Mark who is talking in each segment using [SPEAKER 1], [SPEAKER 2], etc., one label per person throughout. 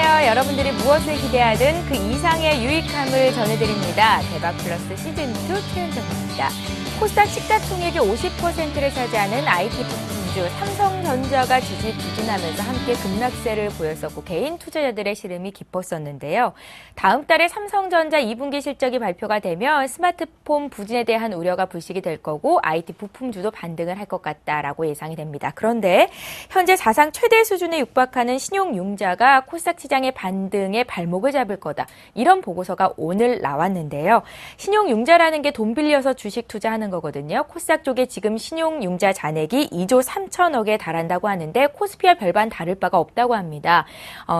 [SPEAKER 1] 여러분들이 무엇을 기대하든 그 이상의 유익함을 전해드립니다. 대박 플러스 시즌2 최은정입니다. 코스닥 시가총액의 50%를 차지하는 IT 부품주 삼성전자가 지지부진하면서 함께 급락세를 보였었고 개인 투자자들의 시름이 깊었었는데요. 다음 달에 삼성전자 2분기 실적이 발표가 되면 스마트폰 부진에 대한 우려가 불식이 될 거고 IT 부품주도 반등을 할 것 같다라고 예상이 됩니다. 그런데 현재 사상 최대 수준에 육박하는 신용융자가 코스닥 시장의 반등에 발목을 잡을 거다. 이런 보고서가 오늘 나왔는데요. 신용융자라는 게 돈 빌려서 주식 투자하는 거거든요. 코스닥 쪽에 지금 신용융자 잔액이 2조 3천억에 달한다고 하는데 코스피와 별반 다를 바가 없다고 합니다.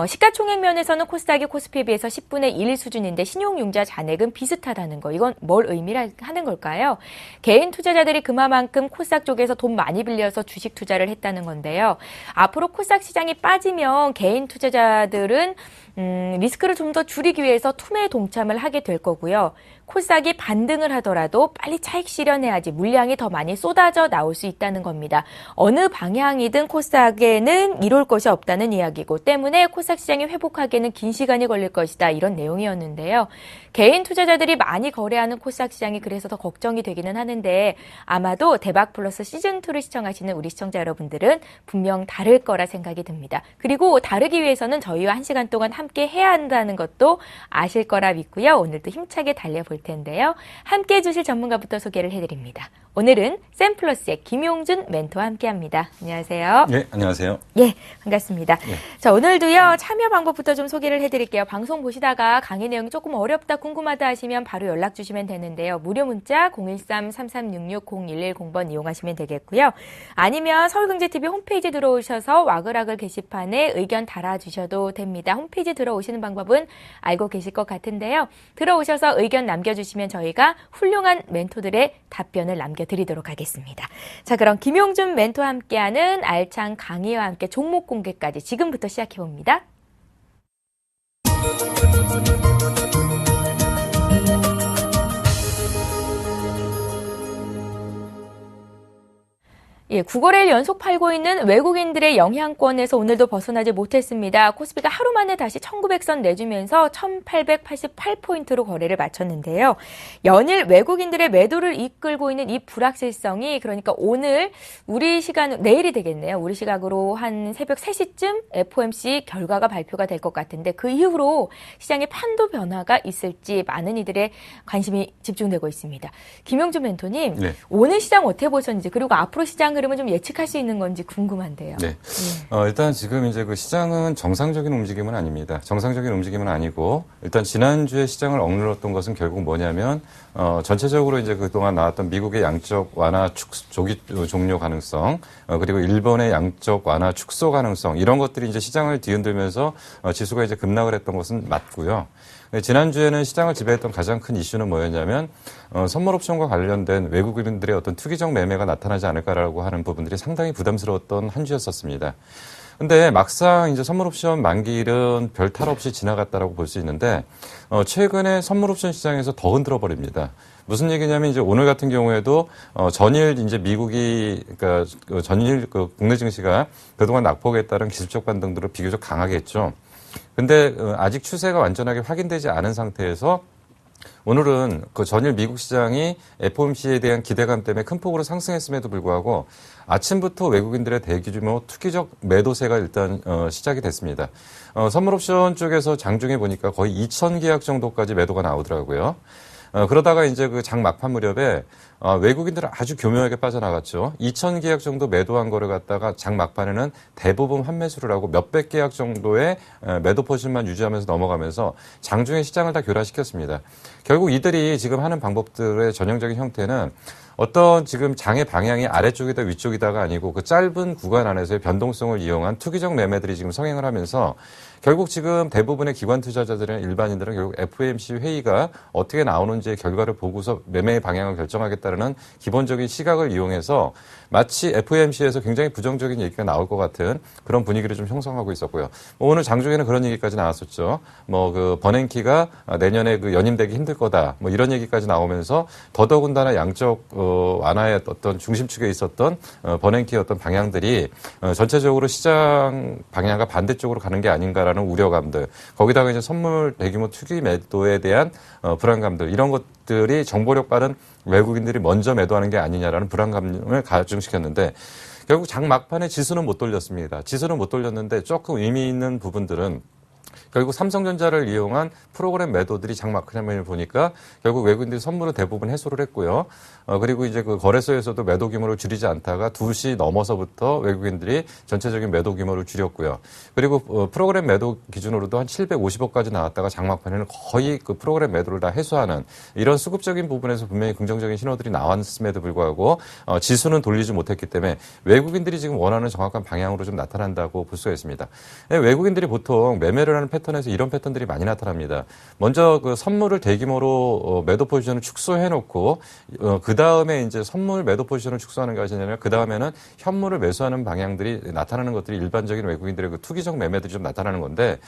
[SPEAKER 1] 시가총액 면에서는 코스닥이 코스피에 비해서 10분의 1 수준인데 신용융자 잔액은 비슷하다는 거. 이건 뭘 의미하는 걸까요? 개인 투자자들이 그만큼 코스닥 쪽에서 돈 많이 빌려서 주식 투자를 했다는 건데요. 앞으로 코스닥 시장이 빠지면 개인 투자자들은 리스크를 좀 더 줄이기 위해서 투매에 동참을 하게 될 거고요. 코스닥이 반등을 하더라도 빨리 차익 실현해야지 물량이 더 많이 쏟아져 나올 수 있다는 겁니다. 어느 방향이든 코스닥에는 이룰 것이 없다는 이야기고 때문에 코스닥 시장이 회복하기에는 긴 시간이 걸릴 것이다. 이런 내용이었는데요. 개인 투자자들이 많이 거래하는 코스닥 시장이 그래서 더 걱정이 되기는 하는데 아마도 대박 플러스 시즌2를 시청하시는 우리 시청자 여러분들은 분명 다를 거라 생각이 듭니다. 그리고 다르기 위해서는 저희와 1시간 동안 함께 해야 한다는 것도 아실 거라 믿고요. 오늘도 힘차게 달려볼 텐데요. 함께 해주실 전문가부터 소개를 해드립니다. 오늘은 샘플러스의 김용준 멘토와 함께합니다. 안녕하세요.
[SPEAKER 2] 네, 안녕하세요.
[SPEAKER 1] 예, 반갑습니다. 네. 자, 오늘도요 참여 방법부터 좀 소개를 해드릴게요. 방송 보시다가 강의 내용이 조금 어렵다, 궁금하다 하시면 바로 연락 주시면 되는데요. 무료 문자 013-3366-0110번 이용하시면 되겠고요. 아니면 서울경제TV 홈페이지 들어오셔서 와글와글 게시판에 의견 달아주셔도 됩니다. 홈페이지 들어오시는 방법은 알고 계실 것 같은데요. 들어오셔서 의견 남겨주시면 저희가 훌륭한 멘토들의 답변을 남겨드리도록 하겠습니다. 자, 그럼 김용준 멘토와 함께하는 알찬 강의와 함께 종목 공개까지 지금부터 시작해봅니다. 예, 9거래일 연속 팔고 있는 외국인들의 영향권에서 오늘도 벗어나지 못했습니다. 코스피가 하루 만에 다시 1900선 내주면서 1888포인트로 거래를 마쳤는데요. 연일 외국인들의 매도를 이끌고 있는 이 불확실성이 그러니까 오늘 우리 시간, 내일이 되겠네요. 우리 시각으로 한 새벽 3시쯤 FOMC 결과가 발표가 될 것 같은데 그 이후로 시장에 판도 변화가 있을지 많은 이들의 관심이 집중되고 있습니다. 김용준 멘토님, 네. 오늘 시장 어떻게 보셨는지 그리고 앞으로 시장 흐름은 좀 예측할 수 있는 건지 궁금한데요.
[SPEAKER 2] 네. 일단 지금 이제 그 시장은 정상적인 움직임은 아닙니다. 정상적인 움직임은 아니고 일단 지난주에 시장을 억눌렀던 것은 결국 뭐냐면 전체적으로 이제 그동안 나왔던 미국의 양적 완화 조기 종료 가능성 그리고 일본의 양적 완화 축소 가능성 이런 것들이 이제 시장을 뒤흔들면서 지수가 이제 급락을 했던 것은 맞고요. 지난주에는 시장을 지배했던 가장 큰 이슈는 뭐였냐면 선물 옵션과 관련된 외국인들의 어떤 투기적 매매가 나타나지 않을까라고 하는 부분들이 상당히 부담스러웠던 한 주였었습니다. 근데 막상 이제 선물 옵션 만기일은 별 탈 없이 지나갔다라고 볼 수 있는데 최근에 선물 옵션 시장에서 더 흔들어 버립니다. 무슨 얘기냐면 이제 오늘 같은 경우에도 전일 이제 미국이 그러니까 전일 그 국내 증시가 그동안 낙폭에 따른 기술적 반등들을 비교적 강하게 했죠. 근데 아직 추세가 완전하게 확인되지 않은 상태에서 오늘은 그 전일 미국 시장이 FOMC에 대한 기대감 때문에 큰 폭으로 상승했음에도 불구하고 아침부터 외국인들의 대규모 투기적 매도세가 일단 시작이 됐습니다. 선물옵션 쪽에서 장중에 보니까 거의 2,000계약 정도까지 매도가 나오더라고요. 그러다가 이제 그 장 막판 무렵에 외국인들은 아주 교묘하게 빠져나갔죠. 2,000계약 정도 매도한 거를 갖다가 장 막판에는 대부분 환매수를 하고 몇백 계약 정도의 매도 포진만 유지하면서 넘어가면서 장중에 시장을 다 교란시켰습니다. 결국 이들이 지금 하는 방법들의 전형적인 형태는 어떤 지금 장의 방향이 아래쪽이다 위쪽이다가 아니고 그 짧은 구간 안에서의 변동성을 이용한 투기적 매매들이 지금 성행을 하면서 결국 지금 대부분의 기관 투자자들이나 일반인들은 결국 FOMC 회의가 어떻게 나오는지의 결과를 보고서 매매의 방향을 결정하겠다는 따르는 기본적인 시각을 이용해서 마치 FOMC에서 굉장히 부정적인 얘기가 나올 것 같은 그런 분위기를 좀 형성하고 있었고요. 오늘 장중에는 그런 얘기까지 나왔었죠. 버냉키가 내년에 연임되기 힘들 거다. 이런 얘기까지 나오면서 더더군다나 양적 완화의 어떤 중심축에 있었던 버냉키의 어떤 방향들이 전체적으로 시장 방향과 반대쪽으로 가는 게 아닌가라는 우려감들. 거기다가 이제 선물 대규모 투기 매도에 대한 불안감들. 이런 것들이 정보력 빠른 외국인들이 먼저 매도하는 게 아니냐라는 불안감을 가중시켰는데 결국 장 막판에 지수는 못 돌렸습니다. 지수는 못 돌렸는데 조금 의미 있는 부분들은 결국 삼성전자를 이용한 프로그램 매도들이 장막판을 보니까 결국 외국인들이 선물을 대부분 해소를 했고요. 그리고 이제 그 거래소에서도 매도 규모를 줄이지 않다가 2시 넘어서부터 외국인들이 전체적인 매도 규모를 줄였고요. 그리고 프로그램 매도 기준으로도 한 750억까지 나왔다가 장막판에는 거의 그 프로그램 매도를 다 해소하는 이런 수급적인 부분에서 분명히 긍정적인 신호들이 나왔음에도 불구하고 지수는 돌리지 못했기 때문에 외국인들이 지금 원하는 정확한 방향으로 좀 나타난다고 볼 수가 있습니다. 외국인들이 보통 매매를 하는 패턴에서 이런 패턴들이 많이 나타납니다. 먼저 그 선물을 대규모로 매도 포지션을 축소해놓고 그 다음에 이제 선물 매도 포지션을 축소하는 것이 아니라 그 다음에는 현물을 매수하는 방향들이 나타나는 것들이 일반적인 외국인들의 그 투기적 매매들이 좀 나타나는 건데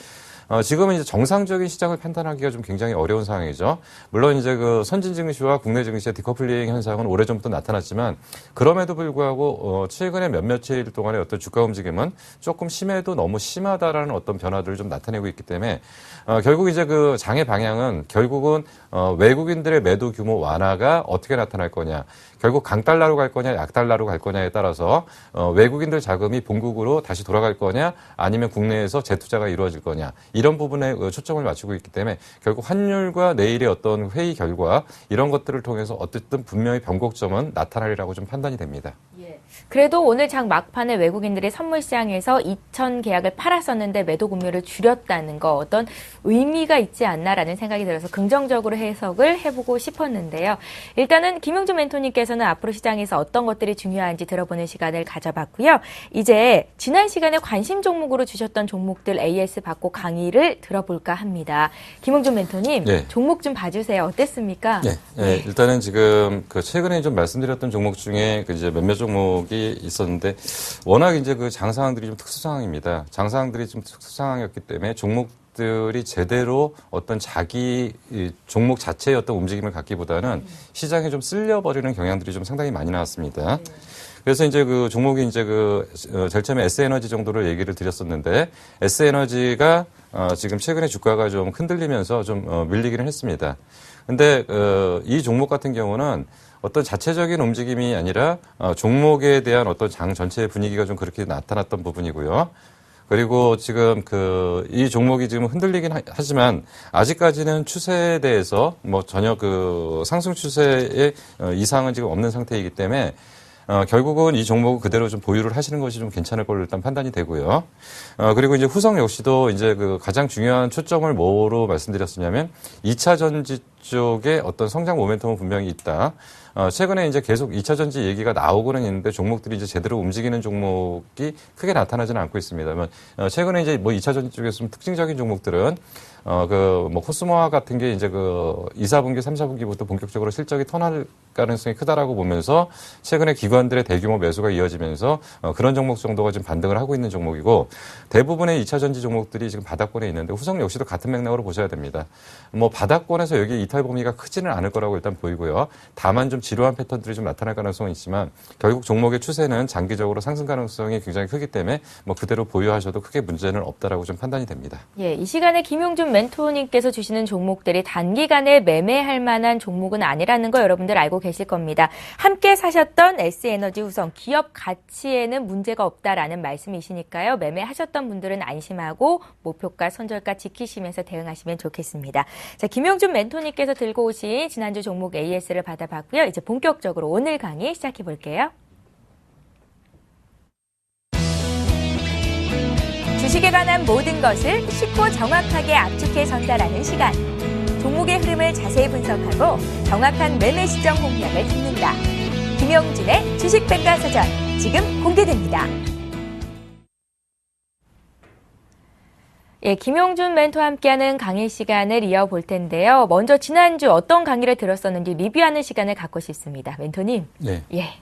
[SPEAKER 2] 지금은 이제 정상적인 시장을 판단하기가 좀 굉장히 어려운 상황이죠. 물론 이제 그 선진 증시와 국내 증시의 디커플링 현상은 오래전부터 나타났지만 그럼에도 불구하고 최근에 몇 며칠 동안의 어떤 주가 움직임은 조금 심해도 너무 심하다라는 어떤 변화들을 좀 나타내고 있기 때문에 결국 이제 그 장의 방향은 결국은 외국인들의 매도 규모 완화가 어떻게 나타날 거냐. 결국 강달러로 갈 거냐 약달러로 갈 거냐에 따라서 외국인들 자금이 본국으로 다시 돌아갈 거냐 아니면 국내에서 재투자가 이루어질 거냐 이런 부분에 초점을 맞추고 있기 때문에 결국 환율과 내일의 어떤 회의 결과 이런 것들을 통해서 어쨌든 분명히 변곡점은 나타나리라고 좀 판단이 됩니다.
[SPEAKER 1] 예. 그래도 오늘 장 막판에 외국인들이 선물시장에서 2천 계약을 팔았었는데 매도 금액을 줄였다는 거 어떤 의미가 있지 않나라는 생각이 들어서 긍정적으로 해석을 해보고 싶었는데요. 일단은 김용준 멘토님께서는 앞으로 시장에서 어떤 것들이 중요한지 들어보는 시간을 가져봤고요. 이제 지난 시간에 관심 종목으로 주셨던 종목들 AS 받고 강의를 들어볼까 합니다. 김용준 멘토님,
[SPEAKER 2] 네.
[SPEAKER 1] 종목 좀 봐주세요. 어땠습니까?
[SPEAKER 2] 네. 일단은 지금 그 최근에 좀 말씀드렸던 종목 중에 그 이제 몇몇 종목이 있었는데 워낙 이제 그 장 상황들이 좀 특수 상황입니다. 장 상황들이 좀 특수 상황이었기 때문에 종목들이 제대로 어떤 자기 종목 자체의 어떤 움직임을 갖기보다는 시장에 좀 쓸려버리는 경향들이 좀 상당히 많이 나왔습니다. 그래서 이제 그 종목이 이제 제일 처음에 S에너지 정도로 얘기를 드렸었는데 S에너지가 지금 최근에 주가가 좀 흔들리면서 좀 밀리기는 했습니다. 근데 이 종목 같은 경우는 어떤 자체적인 움직임이 아니라 종목에 대한 어떤 장 전체의 분위기가 좀 그렇게 나타났던 부분이고요. 그리고 지금 이 종목이 지금 흔들리긴 하지만 아직까지는 추세에 대해서 전혀 상승 추세의 이상은 지금 없는 상태이기 때문에 결국은 이 종목은 그대로 좀 보유를 하시는 것이 좀 괜찮을 걸로 일단 판단이 되고요. 그리고 이제 후성 역시도 이제 가장 중요한 초점을 뭐로 말씀드렸었냐면 2차 전지 쪽에 어떤 성장 모멘텀은 분명히 있다. 최근에 이제 계속 2차 전지 얘기가 나오고는 있는데 종목들이 이제 제대로 움직이는 종목이 크게 나타나지는 않고 있습니다. 최근에 이제 2차 전지 쪽에서 좀 특징적인 종목들은 코스모아 같은 게 이제 2, 4분기, 3, 4분기부터 본격적으로 실적이 턴할 가능성이 크다라고 보면서 최근에 기관들의 대규모 매수가 이어지면서 그런 종목 정도가 지금 반등을 하고 있는 종목이고 대부분의 2차 전지 종목들이 지금 바닥권에 있는데 후성 역시도 같은 맥락으로 보셔야 됩니다. 바닥권에서 여기 이탈 범위가 크지는 않을 거라고 일단 보이고요. 다만 좀 지루한 패턴들이 좀 나타날 가능성은 있지만 결국 종목의 추세는 장기적으로 상승 가능성이 굉장히 크기 때문에 그대로 보유하셔도 크게 문제는 없다라고 좀 판단이 됩니다.
[SPEAKER 1] 예, 이 시간에 김용준 멘토님께서 주시는 종목들이 단기간에 매매할 만한 종목은 아니라는 거 여러분들 알고 계실 겁니다. 함께 사셨던 S에너지 후성 기업 가치에는 문제가 없다라는 말씀이시니까요. 매매하셨던 분들은 안심하고 목표가 손절가 지키시면서 대응하시면 좋겠습니다. 자, 김용준 멘토님께서 들고 오신 지난주 종목 AS를 받아봤고요. 이제 본격적으로 오늘 강의 시작해 볼게요. 주식에 관한 모든 것을 쉽고 정확하게 압축해 전달하는 시간. 종목의 흐름을 자세히 분석하고 정확한 매매 시점 공략을 듣는다. 김용준의 주식백과사전 지금 공개됩니다. 예, 김용준 멘토와 함께하는 강의 시간을 이어볼 텐데요. 먼저 지난주 어떤 강의를 들었었는지 리뷰하는 시간을 갖고 싶습니다. 멘토님.
[SPEAKER 2] 네.
[SPEAKER 1] 예.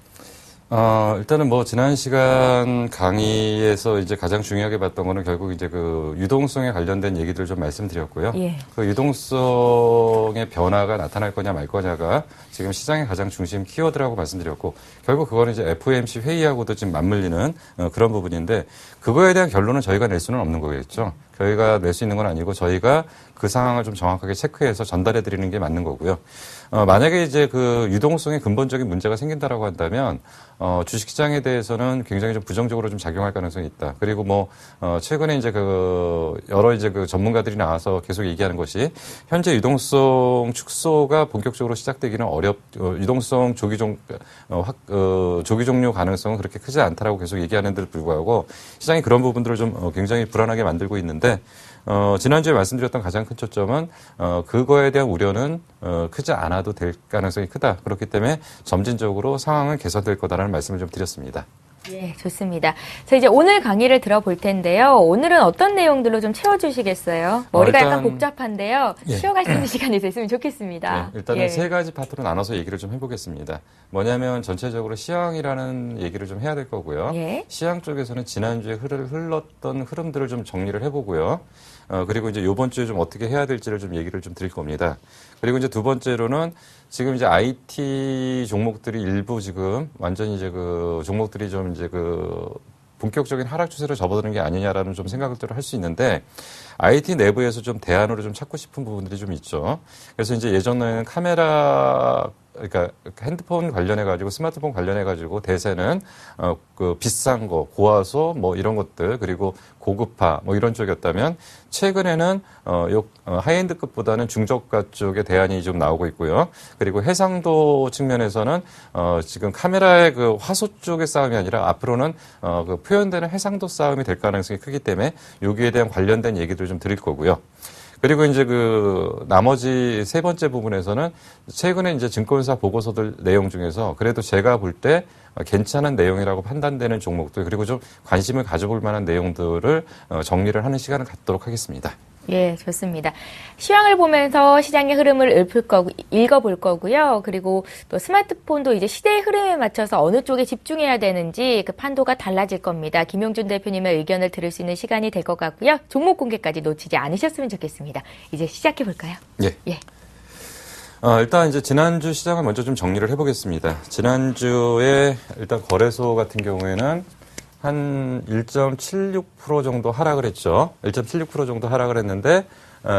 [SPEAKER 2] 일단은 뭐 지난 시간 강의에서 이제 가장 중요하게 봤던 거는 결국 이제 그 유동성에 관련된 얘기들을 좀 말씀드렸고요.
[SPEAKER 1] 예.
[SPEAKER 2] 그 유동성의 변화가 나타날 거냐 말 거냐가 지금 시장의 가장 중심 키워드라고 말씀드렸고, 결국 그거는 이제 FOMC 회의하고도 지금 맞물리는 그런 부분인데, 그거에 대한 결론은 저희가 낼 수는 없는 거겠죠. 저희가 낼 수 있는 건 아니고 저희가 그 상황을 좀 정확하게 체크해서 전달해 드리는 게 맞는 거고요. 만약에 이제 그 유동성에 근본적인 문제가 생긴다라고 한다면, 주식시장에 대해서는 굉장히 좀 부정적으로 좀 작용할 가능성이 있다. 그리고 뭐, 최근에 이제 여러 이제 그 전문가들이 나와서 계속 얘기하는 것이, 현재 유동성 축소가 본격적으로 시작되기는 유동성 조기 종료 가능성은 그렇게 크지 않다라고 계속 얘기하는 데도 불구하고, 시장이 그런 부분들을 좀 굉장히 불안하게 만들고 있는데, 지난주에 말씀드렸던 가장 큰 초점은, 그거에 대한 우려는, 크지 않아도 될 가능성이 크다. 그렇기 때문에 점진적으로 상황은 개선될 거다라는 말씀을 좀 드렸습니다.
[SPEAKER 1] 예, 좋습니다. 자, 이제 오늘 강의를 들어볼 텐데요. 오늘은 어떤 내용들로 좀 채워주시겠어요? 머리가 약간 복잡한데요.
[SPEAKER 2] 예.
[SPEAKER 1] 쉬어갈 수 있는 시간이 됐으면 좋겠습니다.
[SPEAKER 2] 네, 일단은
[SPEAKER 1] 예.
[SPEAKER 2] 세 가지 파트로 나눠서 얘기를 좀 해보겠습니다. 뭐냐면 전체적으로 시황이라는 얘기를 좀 해야 될 거고요.
[SPEAKER 1] 예.
[SPEAKER 2] 시황 쪽에서는 지난주에 흘렀던 흐름들을 좀 정리를 해보고요. 그리고 이제 요번 주에 좀 어떻게 해야 될지를 좀 얘기를 좀 드릴 겁니다. 그리고 이제 두 번째로는 지금 이제 IT 종목들이 일부 지금 완전히 이제 그 종목들이 좀 이제 그 본격적인 하락 추세로 접어드는 게 아니냐라는 좀 생각들을 할 수 있는데, IT 내부에서 좀 대안으로 좀 찾고 싶은 부분들이 좀 있죠. 그래서 이제 예전에는 그러니까 핸드폰 관련해가지고 스마트폰 관련해가지고 대세는 그 비싼 거, 고화소 뭐 이런 것들, 그리고 고급화 뭐 이런 쪽이었다면, 최근에는 하이엔드급보다는 중저가 쪽의 대안이 좀 나오고 있고요. 그리고 해상도 측면에서는 지금 카메라의 그 화소 쪽의 싸움이 아니라 앞으로는 그 표현되는 해상도 싸움이 될 가능성이 크기 때문에 여기에 대한 관련된 얘기를 좀 드릴 거고요. 그리고 이제 그 나머지 세 번째 부분에서는 최근에 이제 증권사 보고서들 내용 중에서 그래도 제가 볼 때 괜찮은 내용이라고 판단되는 종목들, 그리고 좀 관심을 가져볼 만한 내용들을 정리를 하는 시간을 갖도록 하겠습니다.
[SPEAKER 1] 예, 좋습니다. 시황을 보면서 시장의 흐름을 읽어볼 거고요. 그리고 또 스마트폰도 이제 시대의 흐름에 맞춰서 어느 쪽에 집중해야 되는지 그 판도가 달라질 겁니다. 김용준 대표님의 의견을 들을 수 있는 시간이 될 것 같고요. 종목 공개까지 놓치지 않으셨으면 좋겠습니다. 이제 시작해 볼까요?
[SPEAKER 2] 예.
[SPEAKER 1] 예.
[SPEAKER 2] 일단 이제 지난주 시장을 먼저 좀 정리를 해보겠습니다. 지난주에 일단 거래소 같은 경우에는 한 1.76% 정도 하락을 했죠. 1.76% 정도 하락을 했는데,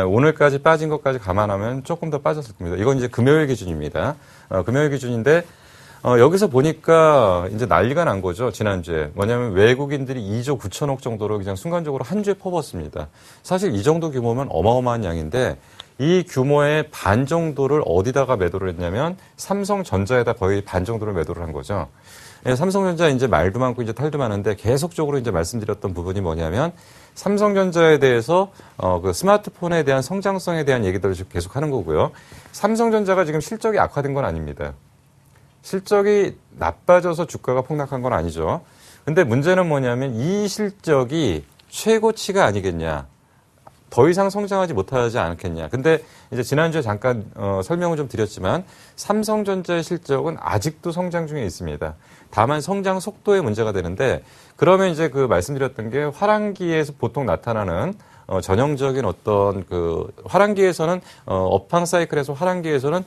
[SPEAKER 2] 오늘까지 빠진 것까지 감안하면 조금 더 빠졌을 겁니다. 이건 이제 금요일 기준입니다. 금요일 기준인데, 여기서 보니까 이제 난리가 난 거죠. 지난주에. 뭐냐면 외국인들이 2조 9천억 정도로 그냥 순간적으로 한 주에 퍼붓습니다. 사실 이 정도 규모면 어마어마한 양인데, 이 규모의 반 정도를 어디다가 매도를 했냐면 삼성전자에다 거의 반 정도를 매도를 한 거죠. 예, 삼성전자 이제 말도 많고 이제 탈도 많은데 계속적으로 이제 말씀드렸던 부분이 뭐냐면, 삼성전자에 대해서 그 스마트폰에 대한 성장성에 대한 얘기들을 계속 하는 거고요. 삼성전자가 지금 실적이 악화된 건 아닙니다. 실적이 나빠져서 주가가 폭락한 건 아니죠. 근데 문제는 뭐냐면 이 실적이 최고치가 아니겠냐. 더 이상 성장하지 못하지 않겠냐. 근데 이제 지난주에 잠깐 설명을 좀 드렸지만 삼성전자의 실적은 아직도 성장 중에 있습니다. 다만 성장 속도에 문제가 되는데, 그러면 이제 그 말씀드렸던 게 화랑기에서 보통 나타나는 전형적인 어떤 그 화랑기에서는 업황 사이클에서 화랑기에서는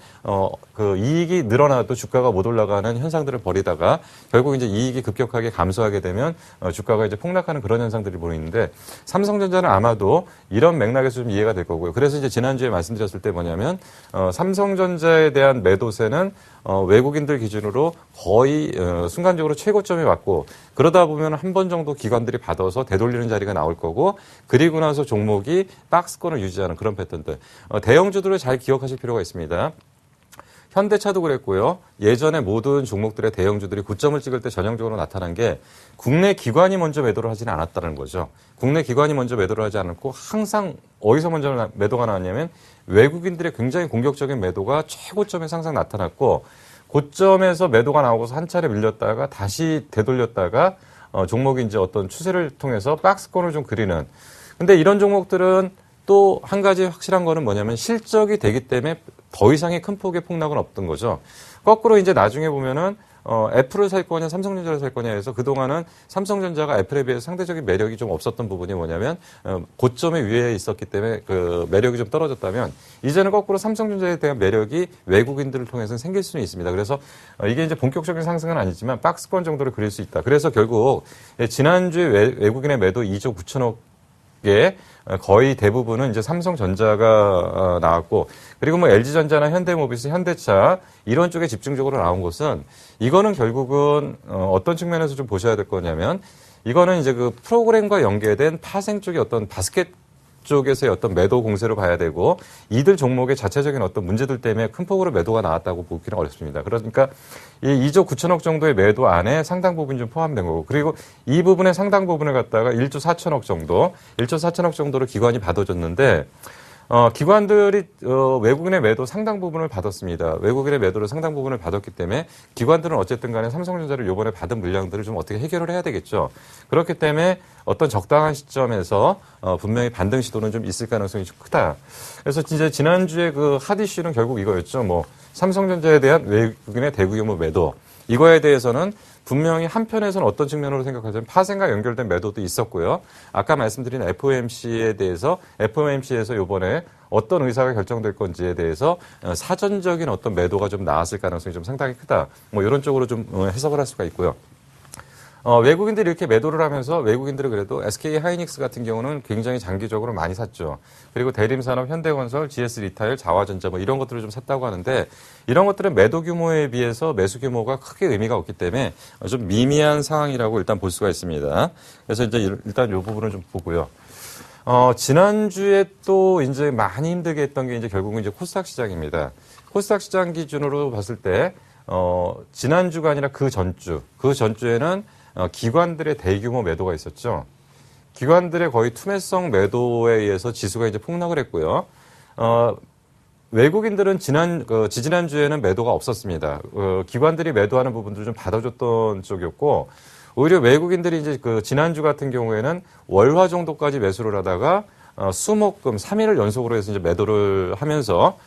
[SPEAKER 2] 그 이익이 늘어나도 주가가 못 올라가는 현상들을 벌이다가 결국 이제 이익이 급격하게 감소하게 되면 주가가 이제 폭락하는 그런 현상들이 보이는데, 삼성전자는 아마도 이런 맥락에서 좀 이해가 될 거고요. 그래서 이제 지난주에 말씀드렸을 때 뭐냐면 삼성전자에 대한 매도세는 외국인들 기준으로 거의 순간적으로 최고점에 왔고, 그러다 보면 한 번 정도 기관들이 받아서 되돌리는 자리가 나올 거고, 그리고 나서 종목이 박스권을 유지하는 그런 패턴들. 대형주들을 잘 기억하실 필요가 있습니다. 현대차도 그랬고요. 예전에 모든 종목들의 대형주들이 고점을 찍을 때 전형적으로 나타난 게 국내 기관이 먼저 매도를 하지는 않았다는 거죠. 국내 기관이 먼저 매도를 하지 않았고, 항상 어디서 먼저 매도가 나왔냐면 외국인들의 굉장히 공격적인 매도가 최고점에 항상 나타났고, 고점에서 매도가 나오고서 한 차례 밀렸다가 다시 되돌렸다가 종목이 이제 어떤 추세를 통해서 박스권을 좀 그리는, 근데 이런 종목들은 또 한 가지 확실한 거는 뭐냐면 실적이 되기 때문에 더 이상의 큰 폭의 폭락은 없던 거죠. 거꾸로 이제 나중에 보면은 애플을 살 거냐 삼성전자를 살 거냐 해서 그동안은 삼성전자가 애플에 비해서 상대적인 매력이 좀 없었던 부분이 뭐냐면 고점에 위에 있었기 때문에 그 매력이 좀 떨어졌다면 이제는 거꾸로 삼성전자에 대한 매력이 외국인들을 통해서 생길 수는 있습니다. 그래서 이게 이제 본격적인 상승은 아니지만 박스권 정도를 그릴 수 있다. 그래서 결국 지난주에 외국인의 매도 2조 9천억의 거의 대부분은 이제 삼성전자가 나왔고, 그리고 뭐 LG전자나 현대모비스, 현대차 이런 쪽에 집중적으로 나온 것은 이거는 결국은 어떤 측면에서 좀 보셔야 될 거냐면 이거는 이제 그 프로그램과 연계된 파생 쪽의 어떤 바스켓 쪽에서의 어떤 매도 공세로 봐야 되고, 이들 종목의 자체적인 어떤 문제들 때문에 큰 폭으로 매도가 나왔다고 보기는 어렵습니다. 그러니까 이 2조 9천억 정도의 매도 안에 상당 부분이 좀 포함된 거고, 그리고 이 부분의 상당 부분을 갖다가 1조 4천억 정도, 1조 4천억 정도를 기관이 받아줬는데, 기관들이 외국인의 매도 상당 부분을 받았습니다. 외국인의 매도를 상당 부분을 받았기 때문에 기관들은 어쨌든 간에 삼성전자를 이번에 받은 물량들을 좀 어떻게 해결을 해야 되겠죠. 그렇기 때문에 어떤 적당한 시점에서 분명히 반등 시도는 좀 있을 가능성이 좀 크다. 그래서 진짜 지난주에 그 핫 이슈는 결국 이거였죠. 뭐 삼성전자에 대한 외국인의 대규모 매도. 이거에 대해서는 분명히 한편에서는 어떤 측면으로 생각하자면 파생과 연결된 매도도 있었고요. 아까 말씀드린 FOMC에 대해서 FOMC에서 이번에 어떤 의사가 결정될 건지에 대해서 사전적인 어떤 매도가 좀 나왔을 가능성이 좀 상당히 크다. 뭐 이런 쪽으로 좀 해석을 할 수가 있고요. 외국인들이 이렇게 매도를 하면서 외국인들은 그래도 SK 하이닉스 같은 경우는 굉장히 장기적으로 많이 샀죠. 그리고 대림산업, 현대건설, GS 리타일, 자화전자 뭐 이런 것들을 좀 샀다고 하는데 이런 것들은 매도 규모에 비해서 매수 규모가 크게 의미가 없기 때문에 좀 미미한 상황이라고 일단 볼 수가 있습니다. 그래서 이제 일단 이 부분을 좀 보고요. 지난주에 또 이제 많이 힘들게 했던 게 이제 결국은 이제 코스닥 시장입니다. 코스닥 시장 기준으로 봤을 때, 지난주가 아니라 그 전주에는 기관들의 대규모 매도가 있었죠. 기관들의 거의 투매성 매도에 의해서 지수가 이제 폭락을 했고요. 외국인들은 지지난주에는 매도가 없었습니다. 기관들이 매도하는 부분들을 좀 받아줬던 쪽이었고, 오히려 외국인들이 이제 지난주 같은 경우에는 월화 정도까지 매수를 하다가 수목금 3일을 연속으로 해서 이제 매도를 하면서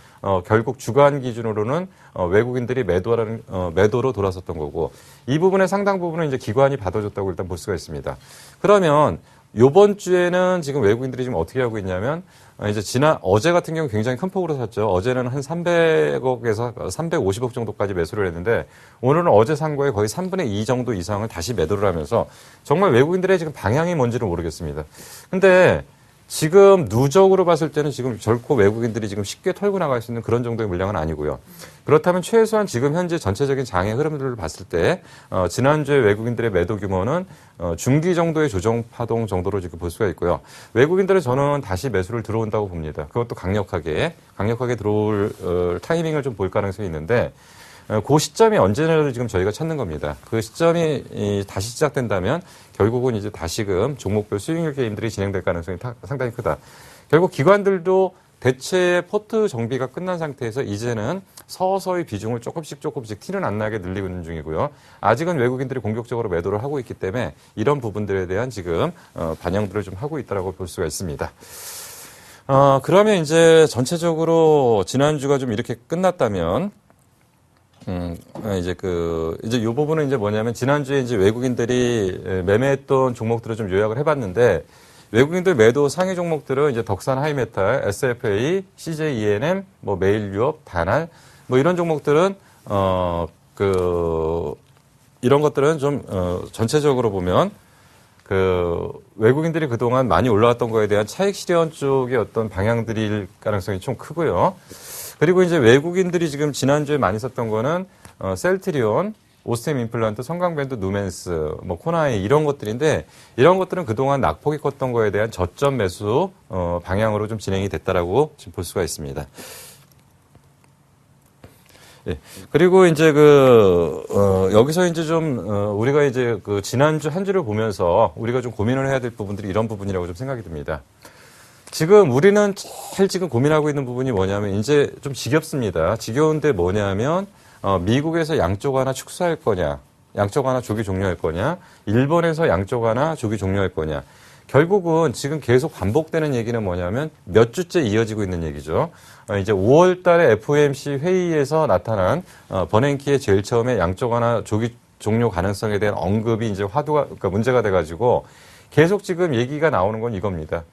[SPEAKER 2] 결국 주간 기준으로는 외국인들이 매도로 돌아섰던 거고, 이 부분의 상당 부분은 이제 기관이 받아줬다고 일단 볼 수가 있습니다. 그러면 요번 주에는 지금 외국인들이 지금 어떻게 하고 있냐면 이제 어제 같은 경우 굉장히 큰 폭으로 샀죠. 어제는 한 300억에서 350억 정도까지 매수를 했는데 오늘은 어제 산 거에 거의 3분의 2 정도 이상을 다시 매도를 하면서 정말 외국인들의 지금 방향이 뭔지를 모르겠습니다. 근데 지금 누적으로 봤을 때는 지금 결코 외국인들이 지금 쉽게 털고 나갈 수 있는 그런 정도의 물량은 아니고요. 그렇다면 최소한 지금 현재 전체적인 장의 흐름들을 봤을 때 지난주에 외국인들의 매도 규모는 중기 정도의 조정 파동 정도로 지금 볼 수가 있고요. 외국인들은 저는 다시 매수를 들어온다고 봅니다. 그것도 강력하게 들어올 타이밍을 좀 볼 가능성이 있는데 그 시점이 언제나도 지금 저희가 찾는 겁니다. 그 시점이 다시 시작된다면 결국은 이제 다시금 종목별 수익률 게임들이 진행될 가능성이 상당히 크다. 결국 기관들도 대체 포트 정비가 끝난 상태에서 이제는 서서히 비중을 조금씩 티는 안 나게 늘리고 있는 중이고요. 아직은 외국인들이 공격적으로 매도를 하고 있기 때문에 이런 부분들에 대한 지금 반영들을 좀 하고 있다고 볼 수가 있습니다. 그러면 이제 전체적으로 지난주가 좀 이렇게 끝났다면 이제 요 부분은 이제 뭐냐면 지난주에 이제 외국인들이 매매했던 종목들을 좀 요약을 해봤는데 외국인들 매도 상위 종목들은 이제 덕산 하이메탈, SFA, CJ ENM, 뭐 메일유업, 다날 뭐 이런 종목들은 이런 것들은 좀 전체적으로 보면 외국인들이 그동안 많이 올라왔던 거에 대한 차익 실현 쪽의 어떤 방향들일 가능성이 좀 크고요. 그리고 이제 외국인들이 지금 지난주에 많이 썼던 거는 셀트리온, 오스템 임플란트, 성강밴드, 누멘스, 뭐 코나이 이런 것들인데 이런 것들은 그동안 낙폭이 컸던 거에 대한 저점 매수 방향으로 좀 진행이 됐다라고 지금 볼 수가 있습니다. 예. 그리고 이제 여기서 이제 좀 우리가 이제 지난주 한 주를 보면서 우리가 좀 고민을 해야 될 부분들이 이런 부분이라고 좀 생각이 듭니다. 지금 우리는 제일 지금 고민하고 있는 부분이 뭐냐면 이제 좀 지겹습니다. 지겨운데 뭐냐면 미국에서 양쪽 하나 축소할 거냐, 양쪽 하나 조기 종료할 거냐, 일본에서 양쪽 하나 조기 종료할 거냐. 결국은 지금 계속 반복되는 얘기는 뭐냐면 몇 주째 이어지고 있는 얘기죠. 이제 5월 달에 FOMC 회의에서 나타난 버냉키의 제일 처음에 양적 완화 조기 종료 가능성에 대한 언급이 이제 그러니까 문제가 돼가지고 계속 지금 얘기가 나오는 건 이겁니다.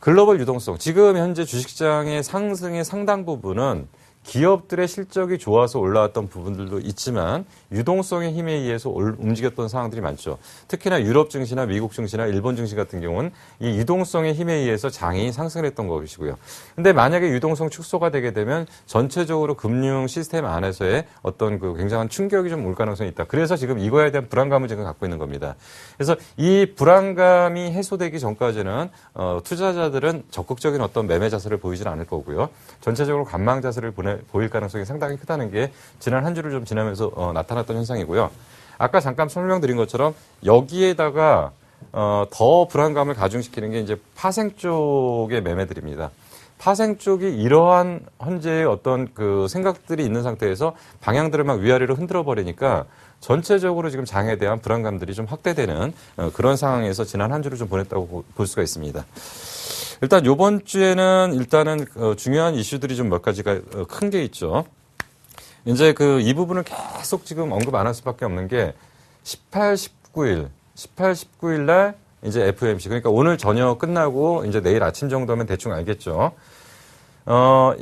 [SPEAKER 2] 글로벌 유동성. 지금 현재 주식시장의 상승의 상당 부분은 기업들의 실적이 좋아서 올라왔던 부분들도 있지만 유동성의 힘에 의해서 움직였던 상황들이 많죠. 특히나 유럽 증시나 미국 증시나 일본 증시 같은 경우는 이 유동성의 힘에 의해서 장이 상승했던 것이고요. 근데 만약에 유동성 축소가 되게 되면 전체적으로 금융 시스템 안에서의 어떤 그 굉장한 충격이 좀 올 가능성이 있다. 그래서 지금 이거에 대한 불안감을 지금 갖고 있는 겁니다. 그래서 이 불안감이 해소되기 전까지는 투자자들은 적극적인 어떤 매매 자세를 보이지는 않을 거고요. 전체적으로 관망 자세를 보일 가능성이 상당히 크다는 게 지난 한 주를 좀 지나면서 나타났던 현상이고요. 아까 잠깐 설명드린 것처럼 여기에다가 더 불안감을 가중시키는 게 이제 파생 쪽의 매매들입니다. 파생 쪽이 이러한 현재의 어떤 그 생각들이 있는 상태에서 방향들을 막 위아래로 흔들어 버리니까 전체적으로 지금 장에 대한 불안감들이 좀 확대되는 그런 상황에서 지난 한 주를 좀 보냈다고 볼 수가 있습니다. 일단 이번 주에는 일단은 중요한 이슈들이 좀 몇 가지가 큰 게 있죠. 이제 이 부분을 계속 지금 언급 안 할 수밖에 없는 게 18, 19일 날 이제 FOMC. 그러니까 오늘 저녁 끝나고 이제 내일 아침 정도면 대충 알겠죠.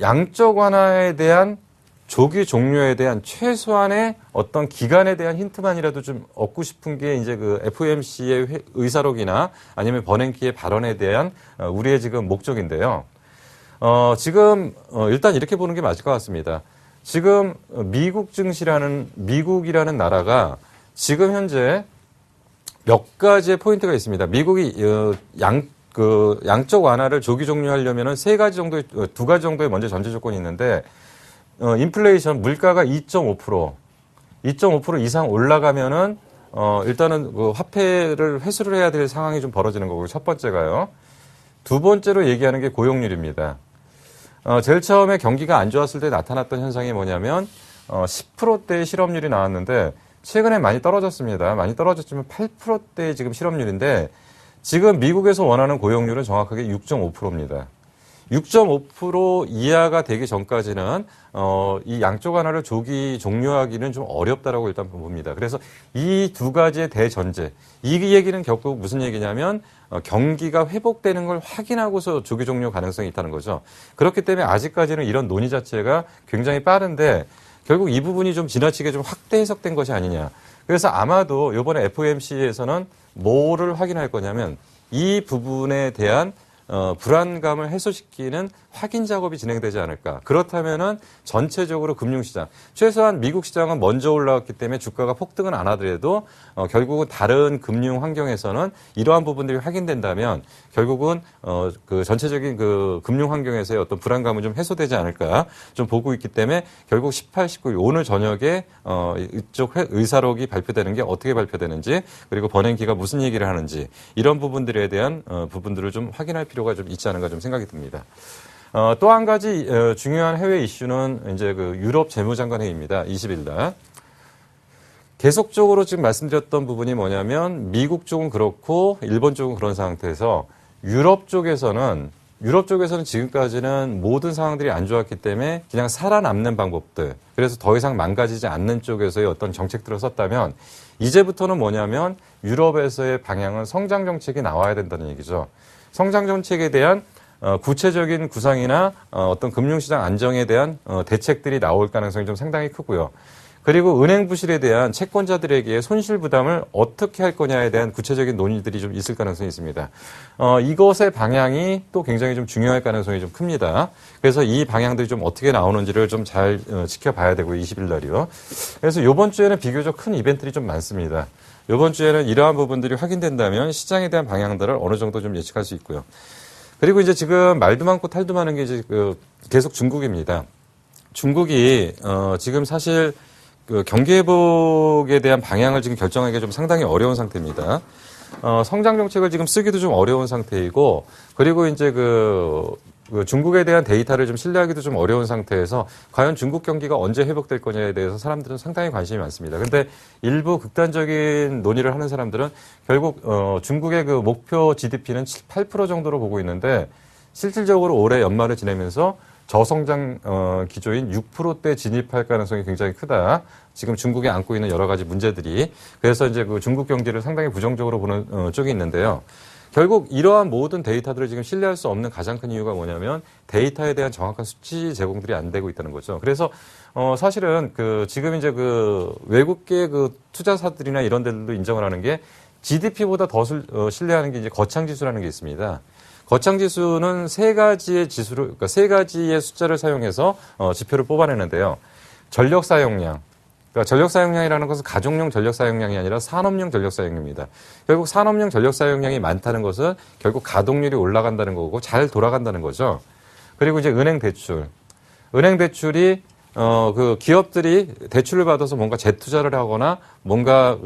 [SPEAKER 2] 양적 완화에 대한 조기 종료에 대한 최소한의 어떤 기간에 대한 힌트만이라도 좀 얻고 싶은 게 이제 그 FOMC의 의사록이나 아니면 버냉키의 발언에 대한 우리의 지금 목적인데요. 지금 일단 이렇게 보는 게 맞을 것 같습니다. 지금 미국이라는 나라가 지금 현재 몇 가지의 포인트가 있습니다. 미국이 양적 완화를 조기 종료하려면은 두 가지 정도의 먼저 전제 조건이 있는데 인플레이션 물가가 2.5% 이상 올라가면은 일단은 그 화폐를 회수를 해야 될 상황이 좀 벌어지는 거고 첫 번째가요. 두 번째로 얘기하는 게 고용률입니다. 제일 처음에 경기가 안 좋았을 때 나타났던 현상이 뭐냐면 10%대의 실업률이 나왔는데 최근에 많이 떨어졌습니다. 많이 떨어졌지만 8%대의 지금 실업률인데 지금 미국에서 원하는 고용률은 정확하게 6.5%입니다. 6.5% 이하가 되기 전까지는 이 양적 완화를 조기 종료하기는 좀 어렵다라고 일단 봅니다. 그래서 이 두 가지의 대전제, 이 얘기는 결국 무슨 얘기냐면 경기가 회복되는 걸 확인하고서 조기 종료 가능성이 있다는 거죠. 그렇기 때문에 아직까지는 이런 논의 자체가 굉장히 빠른데 결국 이 부분이 좀 지나치게 좀 확대 해석된 것이 아니냐. 그래서 아마도 이번에 FOMC에서는 뭐를 확인할 거냐면 이 부분에 대한 불안감을 해소시키는 확인 작업이 진행되지 않을까. 그렇다면은 전체적으로 금융시장, 최소한 미국 시장은 먼저 올라왔기 때문에 주가가 폭등은 안 하더라도 결국은 다른 금융 환경에서는 이러한 부분들이 확인된다면 결국은 그 전체적인 그 금융 환경에서의 어떤 불안감은 좀 해소되지 않을까 좀 보고 있기 때문에 결국 18, 19일 오늘 저녁에 이쪽 의사록이 발표되는 게 어떻게 발표되는지 그리고 버냉키가 무슨 얘기를 하는지 이런 부분들에 대한 부분들을 좀 확인할 필요가 좀 있지 않은가 좀 생각이 듭니다. 또 한 가지 중요한 해외 이슈는 이제 그 유럽 재무장관 회의입니다. 20일 날. 계속적으로 지금 말씀드렸던 부분이 뭐냐면 미국 쪽은 그렇고 일본 쪽은 그런 상태에서 유럽 쪽에서는 지금까지는 모든 상황들이 안 좋았기 때문에 그냥 살아남는 방법들, 그래서 더 이상 망가지지 않는 쪽에서의 어떤 정책들을 썼다면 이제부터는 뭐냐면 유럽에서의 방향은 성장 정책이 나와야 된다는 얘기죠. 성장 정책에 대한 구체적인 구상이나 어떤 금융시장 안정에 대한 대책들이 나올 가능성이 좀 상당히 크고요. 그리고 은행 부실에 대한 채권자들에게 손실 부담을 어떻게 할 거냐에 대한 구체적인 논의들이 좀 있을 가능성이 있습니다. 이것의 방향이 또 굉장히 좀 중요할 가능성이 좀 큽니다. 그래서 이 방향들이 좀 어떻게 나오는지를 좀 잘 지켜봐야 되고요. 20일 날이요. 그래서 이번 주에는 비교적 큰 이벤트들이 좀 많습니다. 이번 주에는 이러한 부분들이 확인된다면 시장에 대한 방향들을 어느 정도 좀 예측할 수 있고요. 그리고 이제 지금 말도 많고 탈도 많은 게 이제 계속 중국입니다. 중국이 지금 사실 경기 회복에 대한 방향을 지금 결정하기가 좀 상당히 어려운 상태입니다. 성장 정책을 지금 쓰기도 좀 어려운 상태이고, 그리고 이제 그 중국에 대한 데이터를 좀 신뢰하기도 좀 어려운 상태에서 과연 중국 경기가 언제 회복될 거냐에 대해서 사람들은 상당히 관심이 많습니다. 그런데 일부 극단적인 논의를 하는 사람들은 결국 중국의 그 목표 GDP는 8% 정도로 보고 있는데 실질적으로 올해 연말을 지내면서 저성장 기조인 6%대 진입할 가능성이 굉장히 크다. 지금 중국에 안고 있는 여러 가지 문제들이. 그래서 이제 그 중국 경기를 상당히 부정적으로 보는 쪽이 있는데요. 결국 이러한 모든 데이터들을 지금 신뢰할 수 없는 가장 큰 이유가 뭐냐면 데이터에 대한 정확한 수치 제공들이 안 되고 있다는 거죠. 그래서 사실은 그 지금 이제 그 외국계 그 투자사들이나 이런 데들도 인정을 하는 게 GDP보다 더 신뢰하는 게 이제 거창 지수라는 게 있습니다. 거창 지수는 세 가지의 지수를, 그러니까 세 가지의 숫자를 사용해서 지표를 뽑아내는데요. 전력 사용량. 그러니까 전력 사용량이라는 것은 가정용 전력 사용량이 아니라 산업용 전력 사용량입니다. 결국 산업용 전력 사용량이 많다는 것은 결국 가동률이 올라간다는 거고 잘 돌아간다는 거죠. 그리고 이제 은행 대출. 은행 대출이 그 기업들이 대출을 받아서 뭔가 재투자를 하거나 뭔가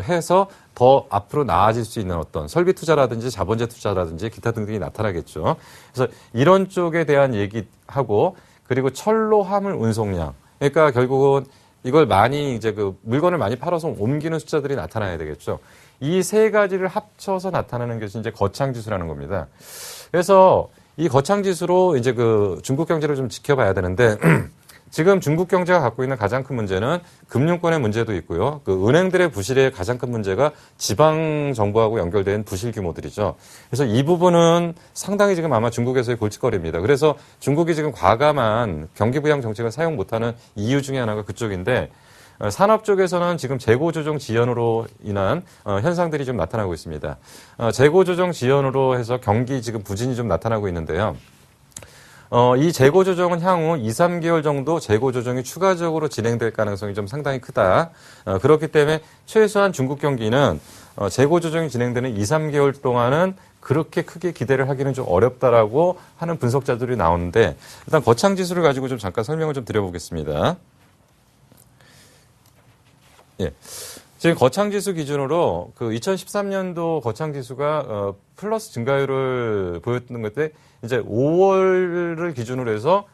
[SPEAKER 2] 해서 더 앞으로 나아질 수 있는 어떤 설비 투자라든지 자본재 투자라든지 기타 등등이 나타나겠죠. 그래서 이런 쪽에 대한 얘기하고 그리고 철로 화물 운송량. 그러니까 결국은 이걸 많이 이제 그 물건을 많이 팔아서 옮기는 숫자들이 나타나야 되겠죠. 이 세 가지를 합쳐서 나타나는 것이 이제 거창 지수라는 겁니다. 그래서 이 거창 지수로 이제 그 중국 경제를 좀 지켜봐야 되는데 지금 중국 경제가 갖고 있는 가장 큰 문제는 금융권의 문제도 있고요. 그 은행들의 부실의 가장 큰 문제가 지방 정부하고 연결된 부실 규모들이죠. 그래서 이 부분은 상당히 지금 아마 중국에서의 골칫거리입니다. 그래서 중국이 지금 과감한 경기 부양 정책을 사용 못하는 이유 중에 하나가 그쪽인데 산업 쪽에서는 지금 재고 조정 지연으로 인한 현상들이 좀 나타나고 있습니다. 재고 조정 지연으로 해서 경기 지금 부진이 좀 나타나고 있는데요. 이 재고 조정은 향후 2, 3개월 정도 재고 조정이 추가적으로 진행될 가능성이 좀 상당히 크다. 그렇기 때문에 최소한 중국 경기는 재고 조정이 진행되는 2, 3개월 동안은 그렇게 크게 기대를 하기는 좀 어렵다라고 하는 분석자들이 나오는데 일단 거창 지수를 가지고 좀 잠깐 설명을 좀 드려보겠습니다. 예. 지금 거창지수 기준으로 그 2013년도 거창지수가 플러스 증가율을 보였던 것때 이제 5월을 기준으로 해서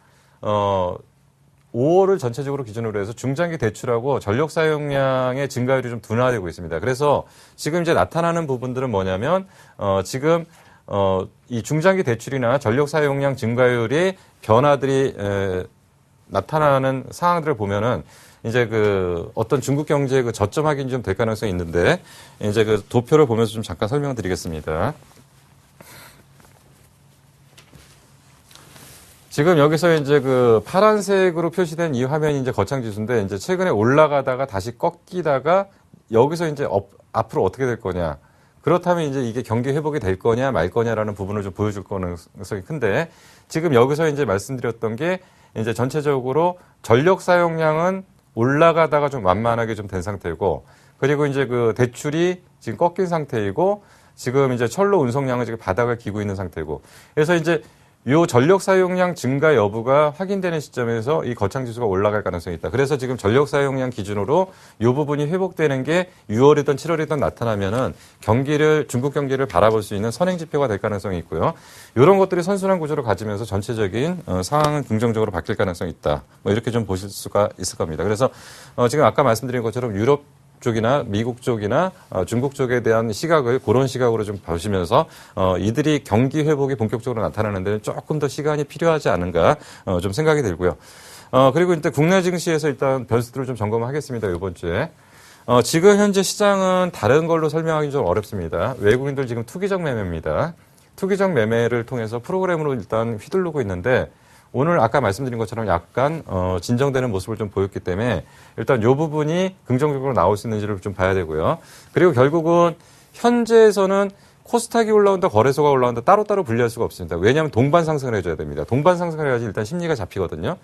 [SPEAKER 2] 5월을 전체적으로 기준으로 해서 중장기 대출하고 전력 사용량의 증가율이 좀 둔화되고 있습니다. 그래서 지금 이제 나타나는 부분들은 뭐냐면 지금 이 중장기 대출이나 전력 사용량 증가율의 변화들이 나타나는 상황들을 보면은 이제 그 어떤 중국 경제의 그 저점 확인이 좀 될 가능성이 있는데 이제 그 도표를 보면서 좀 잠깐 설명을 드리겠습니다. 지금 여기서 이제 그 파란색으로 표시된 이 화면이 이제 거창 지수인데 이제 최근에 올라가다가 다시 꺾이다가 여기서 이제 앞으로 어떻게 될 거냐. 그렇다면 이제 이게 경기 회복이 될 거냐 말 거냐라는 부분을 좀 보여줄 가능성이 큰데 지금 여기서 이제 말씀드렸던 게 이제 전체적으로 전력 사용량은 올라가다가 좀 완만하게 좀 된 상태고, 그리고 이제 그 대출이 지금 꺾인 상태이고, 지금 이제 철로 운송량은 지금 바닥을 기고 있는 상태고, 그래서 이제 요 전력 사용량 증가 여부가 확인되는 시점에서 이 거창 지수가 올라갈 가능성이 있다. 그래서 지금 전력 사용량 기준으로 요 부분이 회복되는 게 6월이든 7월이든 나타나면은 중국 경기를 바라볼 수 있는 선행 지표가 될 가능성이 있고요. 이런 것들이 선순환 구조를 가지면서 전체적인 상황은 긍정적으로 바뀔 가능성이 있다. 뭐 이렇게 좀 보실 수가 있을 겁니다. 그래서 지금 아까 말씀드린 것처럼 유럽 쪽이나 미국 쪽이나 중국 쪽에 대한 시각을 그런 시각으로 좀 보시면서 이들이 경기 회복이 본격적으로 나타나는 데는 조금 더 시간이 필요하지 않은가 좀 생각이 들고요. 그리고 일단 국내 증시에서 일단 변수들을 좀 점검하겠습니다. 이번 주에. 지금 현재 시장은 다른 걸로 설명하기 좀 어렵습니다. 외국인들 지금 투기적 매매입니다. 투기적 매매를 통해서 프로그램으로 일단 휘두르고 있는데 오늘 아까 말씀드린 것처럼 약간 진정되는 모습을 좀 보였기 때문에 일단 이 부분이 긍정적으로 나올 수 있는지를 좀 봐야 되고요. 그리고 결국은 현재에서는 코스닥이 올라온다, 거래소가 올라온다 따로따로 분리할 수가 없습니다. 왜냐하면 동반 상승을 해줘야 됩니다. 동반 상승을 해야지 일단 심리가 잡히거든요.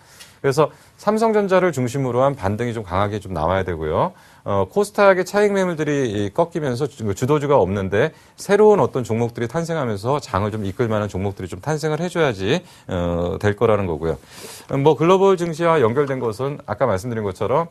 [SPEAKER 2] 그래서 삼성전자를 중심으로 한 반등이 좀 강하게 좀 나와야 되고요. 코스닥의 차익 매물들이 꺾이면서 주도주가 없는데 새로운 어떤 종목들이 탄생하면서 장을 좀 이끌 만한 종목들이 좀 탄생을 해줘야지 될 거라는 거고요. 뭐 글로벌 증시와 연결된 것은 아까 말씀드린 것처럼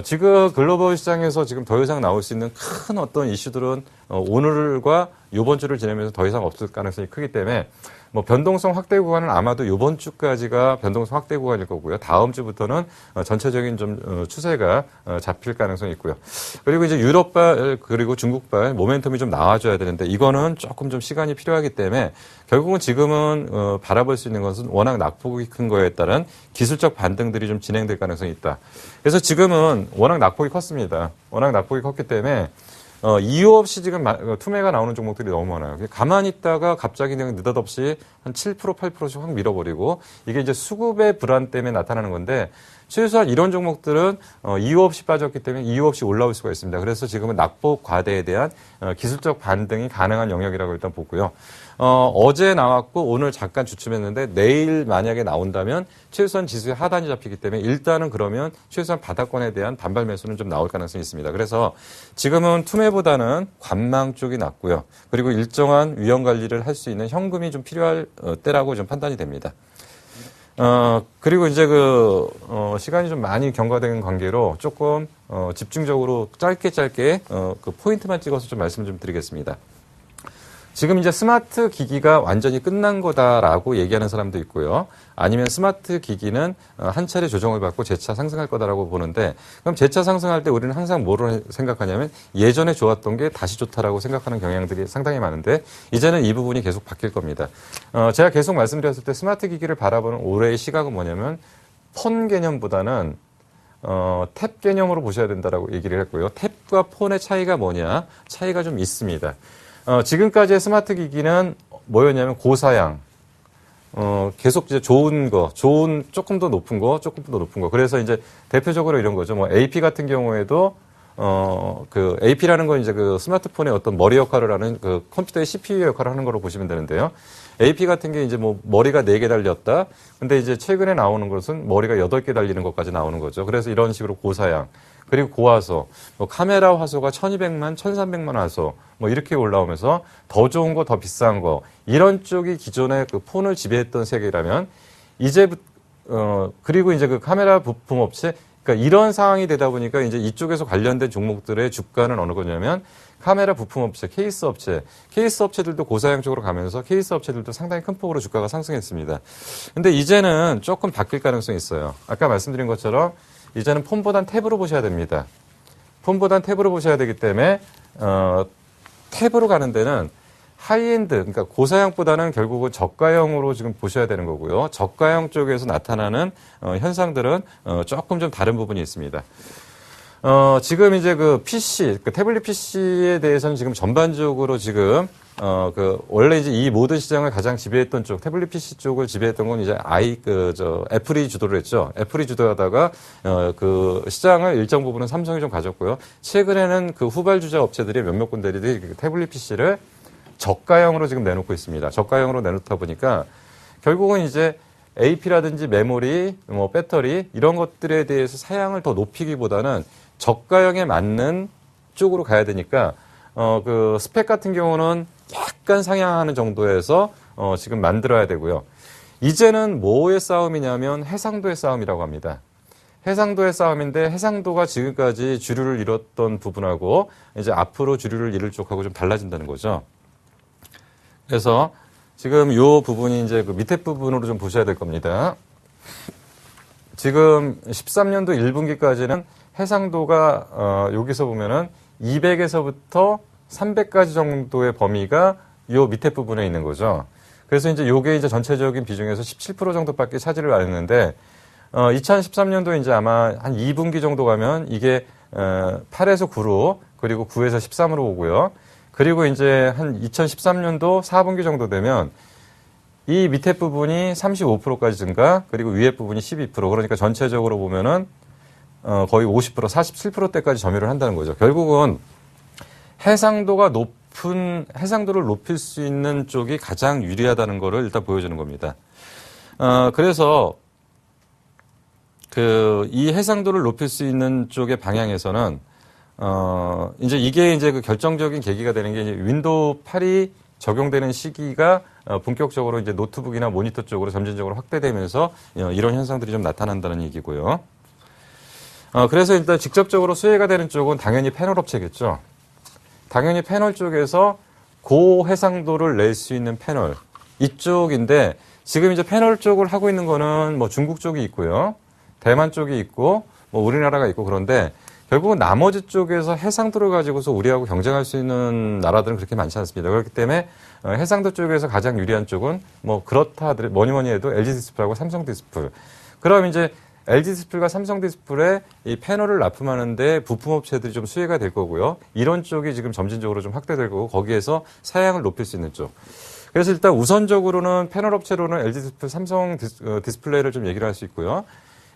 [SPEAKER 2] 지금 글로벌 시장에서 지금 더 이상 나올 수 있는 큰 어떤 이슈들은 오늘과 이번 주를 지내면서 더 이상 없을 가능성이 크기 때문에 뭐 변동성 확대 구간은 아마도 이번 주까지가 변동성 확대 구간일 거고요. 다음 주부터는 전체적인 좀 추세가 잡힐 가능성이 있고요. 그리고 이제 유럽발 그리고 중국발 모멘텀이 좀 나와줘야 되는데 이거는 조금 좀 시간이 필요하기 때문에 결국은 지금은 바라볼 수 있는 것은 워낙 낙폭이 큰 거에 따른 기술적 반등들이 좀 진행될 가능성이 있다. 그래서 지금은 워낙 낙폭이 컸습니다. 워낙 낙폭이 컸기 때문에 이유 없이 지금 투매가 나오는 종목들이 너무 많아요. 가만히 있다가 갑자기 그냥 느닷없이 한 7%, 8%씩 확 밀어버리고 이게 이제 수급의 불안 때문에 나타나는 건데 최소한 이런 종목들은 이유 없이 빠졌기 때문에 이유 없이 올라올 수가 있습니다. 그래서 지금은 낙폭 과대에 대한 기술적 반등이 가능한 영역이라고 일단 보고요. 어제 나왔고 오늘 잠깐 주춤했는데 내일 만약에 나온다면 최소한 지수의 하단이 잡히기 때문에 일단은 그러면 최소한 바닥권에 대한 반발 매수는 좀 나올 가능성이 있습니다. 그래서 지금은 투매보다는 관망 쪽이 낫고요. 그리고 일정한 위험 관리를 할 수 있는 현금이 좀 필요할 때라고 좀 판단이 됩니다. 그리고 이제 시간이 좀 많이 경과된 관계로 조금, 집중적으로 짧게, 그 포인트만 찍어서 좀 말씀을 좀 드리겠습니다. 지금 이제 스마트 기기가 완전히 끝난 거다라고 얘기하는 사람도 있고요. 아니면 스마트 기기는 한 차례 조정을 받고 재차 상승할 거다라고 보는데 그럼 재차 상승할 때 우리는 항상 뭐를 생각하냐면 예전에 좋았던 게 다시 좋다라고 생각하는 경향들이 상당히 많은데 이제는 이 부분이 계속 바뀔 겁니다. 제가 계속 말씀드렸을 때 스마트 기기를 바라보는 올해의 시각은 뭐냐면 폰 개념보다는 탭 개념으로 보셔야 된다라고 얘기를 했고요. 탭과 폰의 차이가 뭐냐? 차이가 좀 있습니다. 지금까지의 스마트 기기는 뭐였냐면 고사양, 계속 이제 좋은 거, 조금 더 높은 거. 그래서 이제 대표적으로 이런 거죠. 뭐 AP 같은 경우에도, AP라는 건 이제 그 스마트폰의 어떤 머리 역할을 하는 그 컴퓨터의 CPU 역할을 하는 거로 보시면 되는데요. AP 같은 게 이제 뭐 머리가 4개 달렸다. 근데 이제 최근에 나오는 것은 머리가 8개 달리는 것까지 나오는 거죠. 그래서 이런 식으로 고사양. 그리고 고화소, 뭐 카메라 화소가 1200만, 1300만 화소, 뭐 이렇게 올라오면서 더 좋은 거, 더 비싼 거, 이런 쪽이 기존의 그 폰을 지배했던 세계라면, 그리고 이제 그 카메라 부품 업체, 그러니까 이런 상황이 되다 보니까 이제 이쪽에서 관련된 종목들의 주가는 어느 거냐면, 카메라 부품 업체, 케이스 업체들도 고사양 쪽으로 가면서 케이스 업체들도 상당히 큰 폭으로 주가가 상승했습니다. 근데 이제는 조금 바뀔 가능성이 있어요. 아까 말씀드린 것처럼, 이제는 폰보단 탭으로 보셔야 됩니다. 폰보단 탭으로 보셔야 되기 때문에 탭으로 가는 데는 하이엔드, 그러니까 고사양보다는 결국은 저가형으로 지금 보셔야 되는 거고요. 저가형 쪽에서 나타나는 현상들은 조금 좀 다른 부분이 있습니다. 지금 이제 그 PC, 그 태블릿 PC에 대해서는 지금 전반적으로 지금 원래 이제 이 모든 시장을 가장 지배했던 쪽, 태블릿 PC 쪽을 지배했던 건 이제 애플이 주도를 했죠. 애플이 주도하다가, 그 시장을 일정 부분은 삼성이 좀 가졌고요. 최근에는 그 후발주자 업체들이 몇몇 군데들이 태블릿 PC를 저가형으로 지금 내놓고 있습니다. 저가형으로 내놓다 보니까 결국은 이제 AP라든지 메모리, 뭐 배터리 이런 것들에 대해서 사양을 더 높이기보다는 저가형에 맞는 쪽으로 가야 되니까 그 스펙 같은 경우는 약간 상향하는 정도에서 지금 만들어야 되고요. 이제는 뭐의 싸움이냐면 해상도의 싸움이라고 합니다. 해상도의 싸움인데 해상도가 지금까지 주류를 이뤘던 부분하고 이제 앞으로 주류를 이룰 쪽하고 좀 달라진다는 거죠. 그래서 지금 이 부분이 이제 그 밑에 부분으로 좀 보셔야 될 겁니다. 지금 13년도 1분기까지는 해상도가 여기서 보면은 200에서부터 300까지 정도의 범위가 요 밑에 부분에 있는 거죠. 그래서 이제 요게 이제 전체적인 비중에서 17% 정도밖에 차지를 안 했는데 2013년도 이제 아마 한 2분기 정도 가면 이게 8에서 9로 그리고 9에서 13으로 오고요. 그리고 이제 한 2013년도 4분기 정도 되면 이 밑에 부분이 35%까지 증가, 그리고 위에 부분이 12%. 그러니까 전체적으로 보면은 거의 50%, 47%대까지 점유를 한다는 거죠. 결국은 해상도가 높은 해상도를 높일 수 있는 쪽이 가장 유리하다는 거를 일단 보여주는 겁니다. 그래서 이 해상도를 높일 수 있는 쪽의 방향에서는 이제 이게 이제 그 결정적인 계기가 되는 게 이제 윈도우 8이 적용되는 시기가 본격적으로 이제 노트북이나 모니터 쪽으로 점진적으로 확대되면서 이런 현상들이 좀 나타난다는 얘기고요. 그래서 일단 직접적으로 수혜가 되는 쪽은 당연히 패널 업체겠죠. 당연히 패널 쪽에서 고해상도를 낼 수 있는 패널 이쪽인데 지금 이제 패널 쪽을 하고 있는 거는 뭐 중국 쪽이 있고요. 대만 쪽이 있고 뭐 우리나라가 있고 그런데 결국은 나머지 쪽에서 해상도를 가지고서 우리하고 경쟁할 수 있는 나라들은 그렇게 많지 않습니다. 그렇기 때문에 해상도 쪽에서 가장 유리한 쪽은 뭐 그렇다 하더라도 뭐니 해도 LG 디스플하고 삼성 디스플. 그럼 이제 LG 디스플과 삼성 디스플에 이 패널을 납품하는데 부품업체들이 좀 수혜가 될 거고요. 이런 쪽이 지금 점진적으로 좀 확대될 거고 거기에서 사양을 높일 수 있는 쪽. 그래서 일단 우선적으로는 패널 업체로는 LG 디스플, 삼성 디스플레이를 좀 얘기를 할 수 있고요.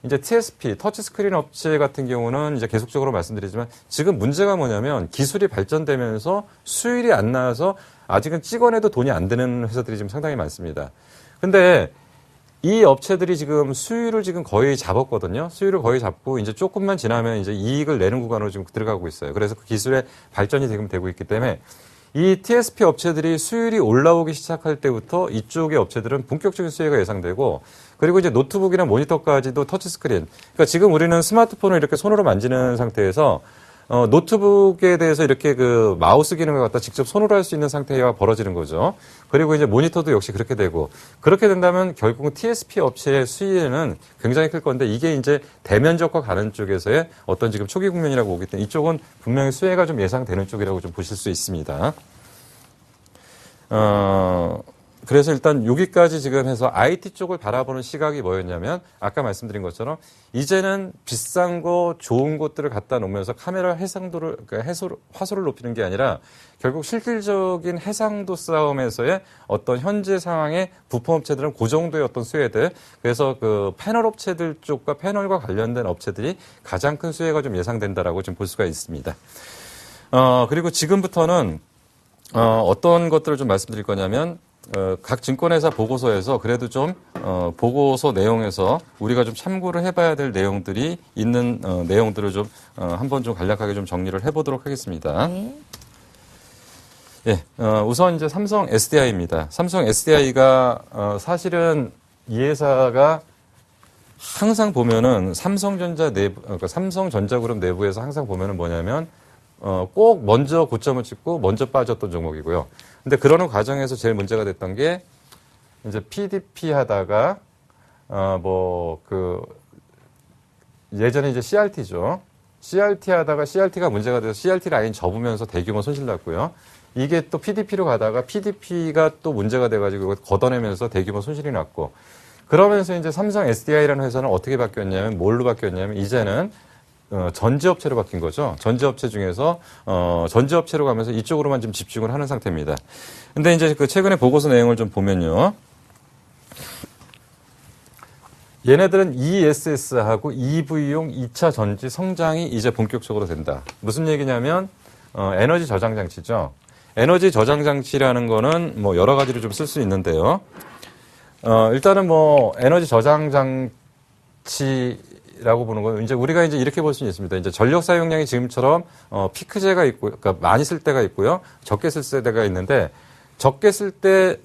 [SPEAKER 2] 이제 TSP, 터치 스크린 업체 같은 경우는 이제 계속적으로 말씀드리지만 지금 문제가 뭐냐면 기술이 발전되면서 수율이 안 나와서 아직은 찍어내도 돈이 안 되는 회사들이 지금 상당히 많습니다. 근데 이 업체들이 지금 수율을 지금 거의 잡았거든요. 수율을 거의 잡고 이제 조금만 지나면 이제 이익을 내는 구간으로 지금 들어가고 있어요. 그래서 그 기술의 발전이 지금 되고 있기 때문에 이 TSP 업체들이 수율이 올라오기 시작할 때부터 이쪽의 업체들은 본격적인 수혜가 예상되고 그리고 이제 노트북이나 모니터까지도 터치스크린. 그러니까 지금 우리는 스마트폰을 이렇게 손으로 만지는 상태에서 노트북에 대해서 이렇게 그 마우스 기능을 갖다 직접 손으로 할 수 있는 상태가 벌어지는 거죠. 그리고 이제 모니터도 역시 그렇게 되고 그렇게 된다면 결국은 TSP 업체의 수혜는 굉장히 클 건데 이게 이제 대면적과 가는 쪽에서의 어떤 지금 초기 국면이라고 보기 때문에 이쪽은 분명히 수혜가 좀 예상되는 쪽이라고 좀 보실 수 있습니다. 그래서 일단 여기까지 지금 해서 IT 쪽을 바라보는 시각이 뭐였냐면 아까 말씀드린 것처럼 이제는 비싼 거 좋은 것들을 갖다 놓으면서 카메라 해상도를 그러니까 화소를 높이는 게 아니라 결국 실질적인 해상도 싸움에서의 어떤 현재 상황의 부품업체들은 그 정도의 어떤 수혜들 그래서 그 패널 업체들 쪽과 패널과 관련된 업체들이 가장 큰 수혜가 좀 예상된다라고 좀 볼 수가 있습니다. 그리고 지금부터는 어떤 것들을 좀 말씀드릴 거냐면 각 증권회사 보고서에서 그래도 좀 보고서 내용에서 우리가 좀 참고를 해봐야 될 내용들이 있는 내용들을 좀 한번 좀 간략하게 좀 정리를 해보도록 하겠습니다. 예, 우선 이제 삼성 SDI입니다. 삼성 SDI가 사실은 이 회사가 항상 보면은 삼성전자 내부, 그러니까 삼성전자그룹 내부에서 항상 보면은 뭐냐면 꼭 먼저 고점을 찍고 먼저 빠졌던 종목이고요. 근데 그러는 과정에서 제일 문제가 됐던 게 이제 PDP 하다가 예전에 이제 CRT죠. CRT 하다가 CRT가 문제가 돼서 CRT 라인 접으면서 대규모 손실 났고요. 이게 또 PDP로 가다가 PDP가 또 문제가 돼가지고 걷어내면서 대규모 손실이 났고 그러면서 이제 삼성 SDI라는 회사는 어떻게 바뀌었냐면 뭘로 바뀌었냐면 이제는 전지업체로 바뀐 거죠. 전지업체 중에서 전지업체로 가면서 이쪽으로만 좀 집중을 하는 상태입니다. 근데 이제 그 최근에 보고서 내용을 좀 보면요. 얘네들은 ESS하고 EV용 2차 전지 성장이 이제 본격적으로 된다. 무슨 얘기냐면 에너지 저장 장치죠. 에너지 저장 장치라는 거는 뭐 여러 가지로 좀 쓸 수 있는데요. 일단은 뭐 에너지 저장 장치라고 보는 건 이제 우리가 이제 이렇게 볼 수 있습니다. 이제 전력 사용량이 지금처럼 피크제가 있고, 그러니까 많이 쓸 때가 있고요, 적게 쓸 때가 있는데 적게 쓸 때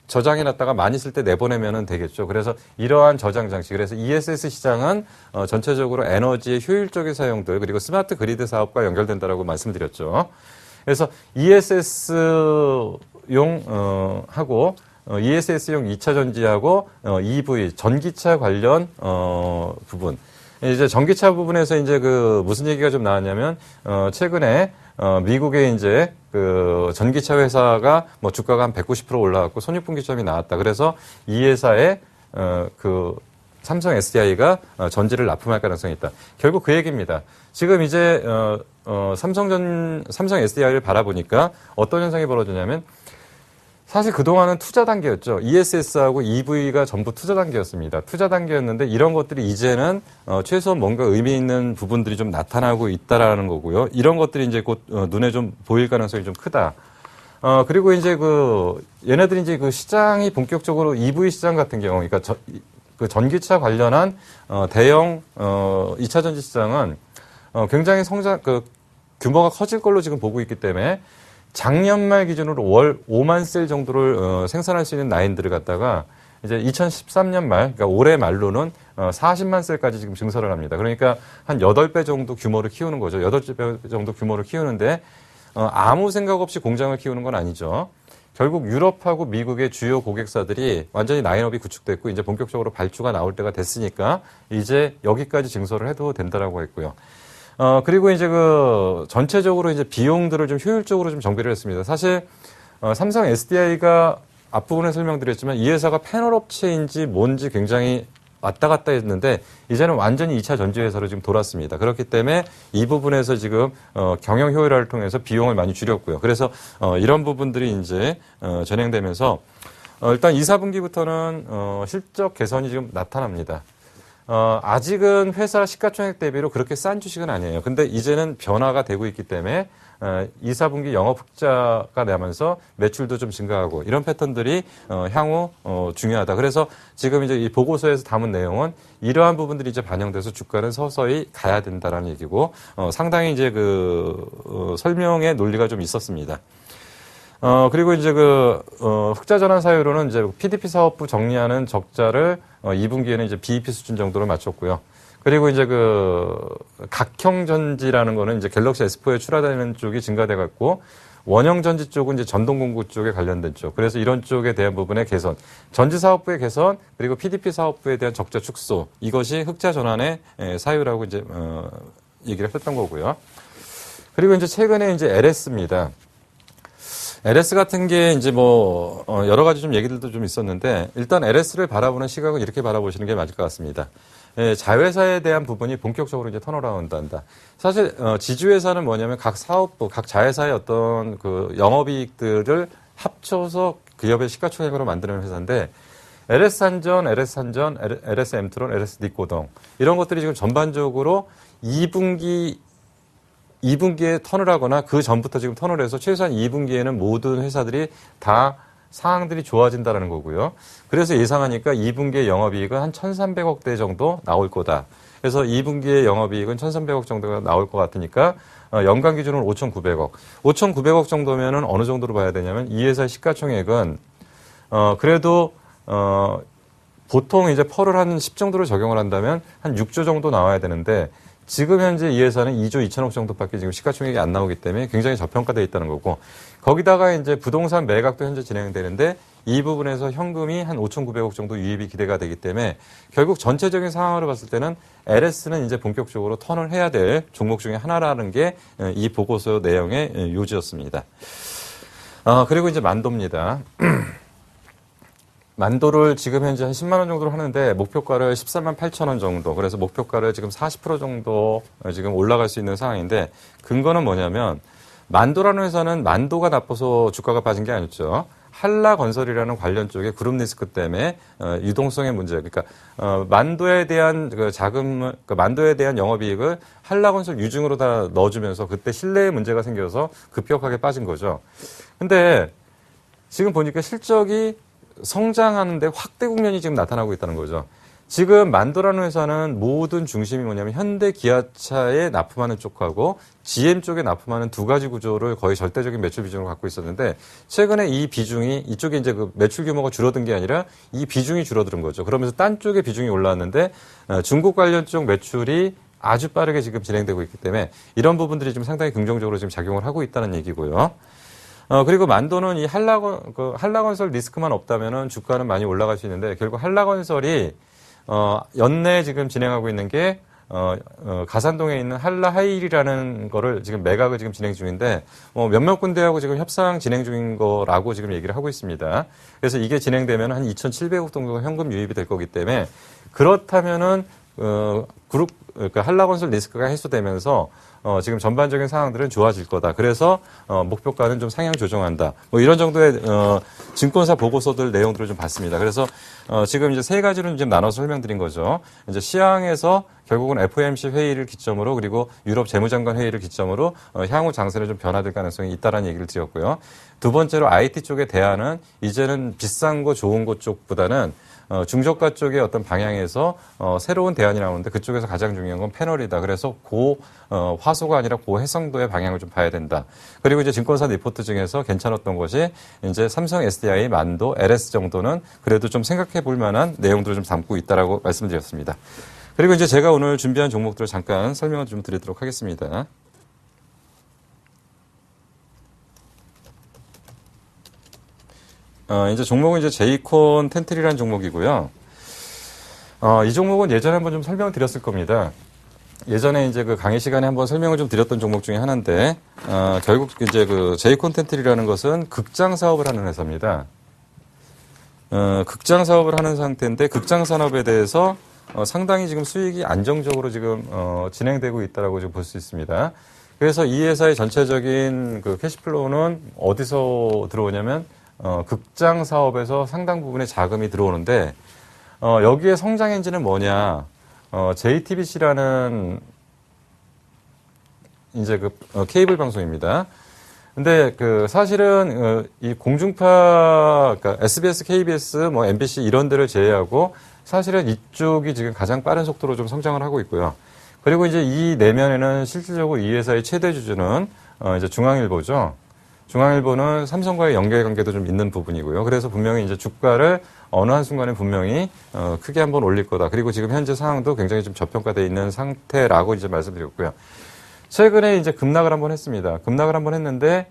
[SPEAKER 2] 저장해 놨다가 많이 쓸 때 내보내면은 되겠죠. 그래서 이러한 저장 장치. 그래서 ESS 시장은 전체적으로 에너지의 효율적인 사용들 그리고 스마트 그리드 사업과 연결된다라고 말씀드렸죠. 그래서 ESS용 하고 ESS용 2차 전지하고 EV 전기차 관련 부분. 이제 전기차 부분에서 이제 그 무슨 얘기가 좀 나왔냐면 최근에 미국의 이제 그 전기차 회사가 뭐 주가가 한 190% 올라갔고 손익분기점이 나왔다. 그래서 이 회사에 그 삼성 SDI가 전지를 납품할 가능성이 있다. 결국 그 얘기입니다. 지금 이제 삼성 SDI를 바라보니까 어떤 현상이 벌어지냐면 사실 그동안은 투자 단계였죠. ESS하고 EV가 전부 투자 단계였습니다. 투자 단계였는데 이런 것들이 이제는 최소한 뭔가 의미 있는 부분들이 좀 나타나고 있다라는 거고요. 이런 것들이 이제 곧 눈에 좀 보일 가능성이 좀 크다. 그리고 이제 얘네들이 이제 그 시장이 본격적으로 EV 시장 같은 경우, 그러니까 그 전기차 관련한 대형 2차 전지 시장은 굉장히 규모가 커질 걸로 지금 보고 있기 때문에 작년 말 기준으로 월 5만 셀 정도를 생산할 수 있는 라인들을 갖다가 이제 2013년 말, 그러니까 올해 말로는 40만 셀까지 지금 증설을 합니다. 그러니까 한 8배 정도 규모를 키우는 거죠. 8배 정도 규모를 키우는데 아무 생각 없이 공장을 키우는 건 아니죠. 결국 유럽하고 미국의 주요 고객사들이 완전히 라인업이 구축됐고 이제 본격적으로 발주가 나올 때가 됐으니까 이제 여기까지 증설을 해도 된다라고 했고요. 그리고 이제 전체적으로 이제 비용들을 좀 효율적으로 좀 정비를 했습니다. 사실, 삼성 SDI가 앞부분에 설명드렸지만 이 회사가 패널 업체인지 뭔지 굉장히 왔다 갔다 했는데 이제는 완전히 2차 전지 회사로 지금 돌았습니다. 그렇기 때문에 이 부분에서 지금 경영 효율화를 통해서 비용을 많이 줄였고요. 그래서 이런 부분들이 이제 진행되면서 일단 2, 4분기부터는 실적 개선이 지금 나타납니다. 아직은 회사 시가총액 대비로 그렇게 싼 주식은 아니에요. 근데 이제는 변화가 되고 있기 때문에 2, 4분기 영업 흑자가 나면서 매출도 좀 증가하고 이런 패턴들이 향후 중요하다. 그래서 지금 이제 이 보고서에서 담은 내용은 이러한 부분들이 이제 반영돼서 주가는 서서히 가야 된다라는 얘기고 상당히 이제 설명의 논리가 좀 있었습니다. 그리고 이제 흑자 전환 사유로는 이제 PDP 사업부 정리하는 적자를 2분기에는 이제 BEP 수준 정도로 맞췄고요. 그리고 이제 각형 전지라는 거는 이제 갤럭시 S4에 출하되는 쪽이 증가돼 갖고 원형 전지 쪽은 이제 전동 공구 쪽에 관련된 쪽. 그래서 이런 쪽에 대한 부분의 개선, 전지 사업부의 개선, 그리고 PDP 사업부에 대한 적자 축소. 이것이 흑자 전환의 사유라고 이제 얘기를 했던 거고요. 그리고 이제 최근에 이제 LS입니다. LS 같은 게 이제 여러 가지 좀 얘기들도 좀 있었는데 일단 LS를 바라보는 시각은 이렇게 바라보시는 게 맞을 것 같습니다. 자회사에 대한 부분이 본격적으로 이제 턴어라운드 한다. 사실, 지주회사는 뭐냐면 각 사업부, 각 자회사의 어떤 영업이익들을 합쳐서 기업의 시가총액으로 만드는 회사인데 LS한전, LS엠트론, LS니코동 이런 것들이 지금 전반적으로 2분기에 턴을 하거나 그 전부터 지금 턴을 해서 최소한 2분기에는 모든 회사들이 다 상황들이 좋아진다는 거고요. 그래서 예상하니까 2분기의 영업이익은 한 1,300억대 정도 나올 거다. 그래서 2분기의 영업이익은 1,300억 정도가 나올 것 같으니까 연간 기준으로 5,900억. 5,900억 정도면은 어느 정도로 봐야 되냐면 이 회사의 시가총액은 그래도 보통 이제 펄을 한 10 정도로 적용을 한다면 한 6조 정도 나와야 되는데 지금 현재 이 회사는 2조 2천억 정도밖에 지금 시가총액이 안 나오기 때문에 굉장히 저평가되어 있다는 거고 거기다가 이제 부동산 매각도 현재 진행되는데 이 부분에서 현금이 한 5,900억 정도 유입이 기대가 되기 때문에 결국 전체적인 상황으로 봤을 때는 LS는 이제 본격적으로 턴을 해야 될 종목 중에 하나라는 게 이 보고서 내용의 요지였습니다. 그리고 이제 만도입니다. 만도를 지금 현재 한 10만 원 정도로 하는데 목표가를 13만 8천 원 정도. 그래서 목표가를 지금 40% 정도 지금 올라갈 수 있는 상황인데 근거는 뭐냐면 만도라는 회사는 만도가 나빠서 주가가 빠진 게 아니었죠. 한라건설이라는 관련 쪽의 그룹 리스크 때문에 유동성의 문제. 그러니까 만도에 대한 만도에 대한 영업이익을 한라건설 유증으로 다 넣어주면서 그때 신뢰의 문제가 생겨서 급격하게 빠진 거죠. 근데 지금 보니까 실적이 성장하는데 확대 국면이 지금 나타나고 있다는 거죠. 지금 만도라는 회사는 모든 중심이 뭐냐면 현대 기아차에 납품하는 쪽하고 GM 쪽에 납품하는 두 가지 구조를 거의 절대적인 매출 비중으로 갖고 있었는데 최근에 이 비중이 이쪽에 이제 매출 규모가 줄어든 게 아니라 이 비중이 줄어드는 거죠. 그러면서 딴 쪽의 비중이 올라왔는데 중국 관련 쪽 매출이 아주 빠르게 지금 진행되고 있기 때문에 이런 부분들이 좀 상당히 긍정적으로 지금 작용을 하고 있다는 얘기고요. 그리고 만도는 이 한라건설 리스크만 없다면은 주가는 많이 올라갈 수 있는데 결국 한라건설이 연내 지금 진행하고 있는 게 가산동에 있는 한라하일이라는 거를 지금 매각을 지금 진행 중인데 몇몇 군데하고 지금 협상 진행 중인 거라고 지금 얘기를 하고 있습니다. 그래서 이게 진행되면 한 2,700억 정도가 현금 유입이 될 거기 때문에 그렇다면은 그러니까 한라건설 리스크가 해소되면서 지금 전반적인 상황들은 좋아질 거다. 그래서 목표가는 좀 상향 조정한다. 이런 정도의 증권사 보고서들 내용들을 좀 봤습니다. 그래서 지금 이제 세 가지로 지금 나눠서 설명드린 거죠. 이제 시황에서 결국은 FOMC 회의를 기점으로 그리고 유럽 재무장관 회의를 기점으로 향후 장세는 좀 변화될 가능성이 있다라는 얘기를 드렸고요. 두 번째로 IT 쪽의 대안은 이제는 비싼 거 좋은 거 쪽보다는 중저가 쪽의 어떤 방향에서 새로운 대안이 나오는데 그쪽에서 가장 중요한 건 패널이다. 그래서 화소가 아니라 고해상도의 방향을 좀 봐야 된다. 그리고 이제 증권사 리포트 중에서 괜찮았던 것이 이제 삼성 SDI, 만도, LS 정도는 그래도 좀 생각해 볼 만한 내용들을 좀 담고 있다라고 말씀드렸습니다. 그리고 이제 제가 오늘 준비한 종목들을 잠깐 설명을 좀 드리도록 하겠습니다. 이제 종목은 이제 제이콘 텐트리라는 종목이고요. 이 종목은 예전에 한번 좀 설명을 드렸을 겁니다. 예전에 이제 그 강의 시간에 한번 설명을 좀 드렸던 종목 중에 하나인데, 결국 이제 그 제이콘 텐트리라는 것은 극장 사업을 하는 회사입니다. 극장 사업을 하는 상태인데, 극장 산업에 대해서 상당히 지금 수익이 안정적으로 지금 진행되고 있다라고 지금 볼 수 있습니다. 그래서 이 회사의 전체적인 그 캐시플로우는 어디서 들어오냐면 극장 사업에서 상당 부분의 자금이 들어오는데 여기에 성장 엔진은 뭐냐? JTBC라는 이제 그 케이블 방송입니다. 근데 그 사실은 이 공중파, 그러니까 SBS, KBS, 뭐 MBC 이런 데를 제외하고 사실은 이쪽이 지금 가장 빠른 속도로 좀 성장을 하고 있고요. 그리고 이제 이 내면에는 실질적으로 이 회사의 최대 주주는 이제 중앙일보죠. 중앙일보는 삼성과의 연계 관계도 좀 있는 부분이고요. 그래서 분명히 이제 주가를 어느 한순간에 분명히 크게 한번 올릴 거다. 그리고 지금 현재 상황도 굉장히 좀 저평가되어 있는 상태라고 이제 말씀드렸고요. 최근에 이제 급락을 한번 했습니다. 급락을 한번 했는데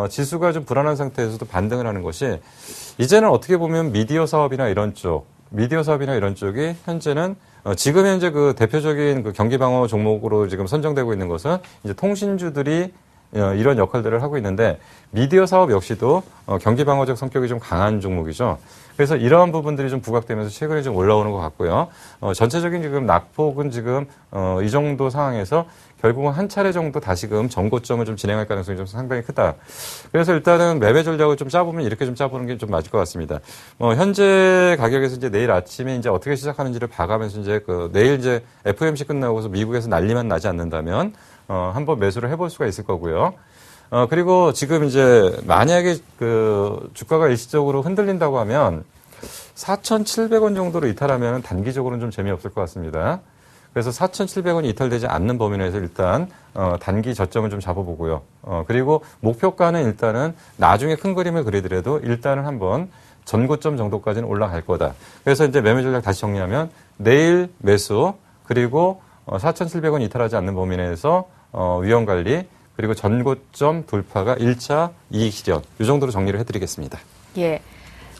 [SPEAKER 2] 지수가 좀 불안한 상태에서도 반등을 하는 것이 이제는 어떻게 보면 미디어 사업이나 이런 쪽이 현재는 지금 현재 그 대표적인 그 경기 방어 종목으로 지금 선정되고 있는 것은 이제 통신주들이 이런 역할들을 하고 있는데 미디어 사업 역시도 경기 방어적 성격이 좀 강한 종목이죠. 그래서 이러한 부분들이 좀 부각되면서 최근에 좀 올라오는 것 같고요. 전체적인 지금 낙폭은 지금 이 정도 상황에서 결국은 한 차례 정도 다시금 전고점을 좀 진행할 가능성이 좀 상당히 크다. 그래서 일단은 매매 전략을 좀 짜보면 이렇게 좀 짜보는 게 좀 맞을 것 같습니다. 현재 가격에서 이제 내일 아침에 이제 어떻게 시작하는지를 봐가면서 이제 내일 이제 FOMC 끝나고서 미국에서 난리만 나지 않는다면 한번 매수를 해볼 수가 있을 거고요. 그리고 지금 이제 만약에 그 주가가 일시적으로 흔들린다고 하면 4,700원 정도로 이탈하면 단기적으로는 좀 재미없을 것 같습니다. 그래서 4,700원이 이탈되지 않는 범위 내에서 일단 단기 저점을 좀 잡아보고요. 그리고 목표가는 일단은 나중에 큰 그림을 그리더라도 일단은 한번 전고점 정도까지는 올라갈 거다. 그래서 이제 매매 전략 다시 정리하면 내일 매수 그리고 4,700원 이탈하지 않는 범위 내에서 위험 관리 그리고 전고점 돌파가 1차 이익 실현 이 정도로 정리를 해드리겠습니다.
[SPEAKER 1] 예.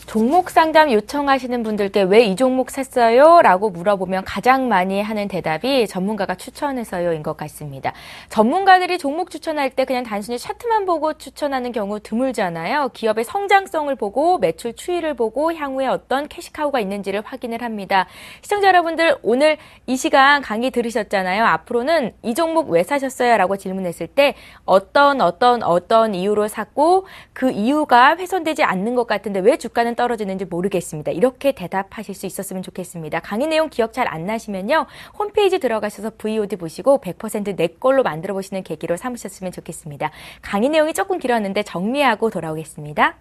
[SPEAKER 1] 종목 상담 요청하시는 분들께 왜 이 종목 샀어요? 라고 물어보면 가장 많이 하는 대답이 전문가가 추천해서요인 것 같습니다. 전문가들이 종목 추천할 때 그냥 단순히 차트만 보고 추천하는 경우 드물잖아요. 기업의 성장성을 보고 매출 추이를 보고 향후에 어떤 캐시카우가 있는지를 확인을 합니다. 시청자 여러분들 오늘 이 시간 강의 들으셨잖아요. 앞으로는 이 종목 왜 사셨어요? 라고 질문했을 때 어떤 이유로 샀고 그 이유가 훼손되지 않는 것 같은데 왜 주가는 떨어지는지 모르겠습니다. 이렇게 대답하실 수 있었으면 좋겠습니다. 강의 내용 기억 잘 안 나시면요. 홈페이지 들어가셔서 VOD 보시고 100% 내 걸로 만들어 보시는 계기로 삼으셨으면 좋겠습니다. 강의 내용이 조금 길었는데 정리하고 돌아오겠습니다.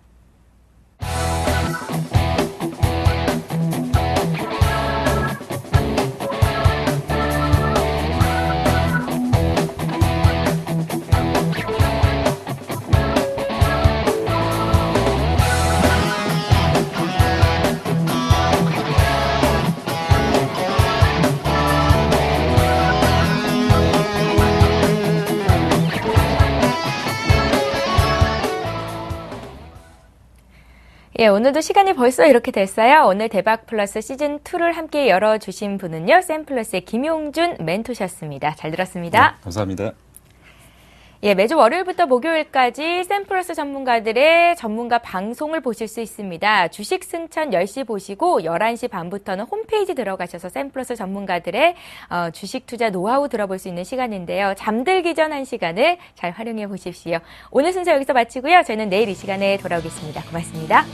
[SPEAKER 1] 예, 오늘도 시간이 벌써 이렇게 됐어요. 오늘 대박 플러스 시즌2를 함께 열어주신 분은요. 샘플러스의 김용준 멘토셨습니다. 잘 들었습니다.
[SPEAKER 2] 네, 감사합니다.
[SPEAKER 1] 예, 매주 월요일부터 목요일까지 샘플러스 전문가들의 전문가 방송을 보실 수 있습니다. 주식 승천 10시 보시고 11시 반부터는 홈페이지 들어가셔서 샘플러스 전문가들의 주식 투자 노하우 들어볼 수 있는 시간인데요. 잠들기 전 1시간을 잘 활용해 보십시오. 오늘 순서 여기서 마치고요. 저희는 내일 이 시간에 돌아오겠습니다. 고맙습니다.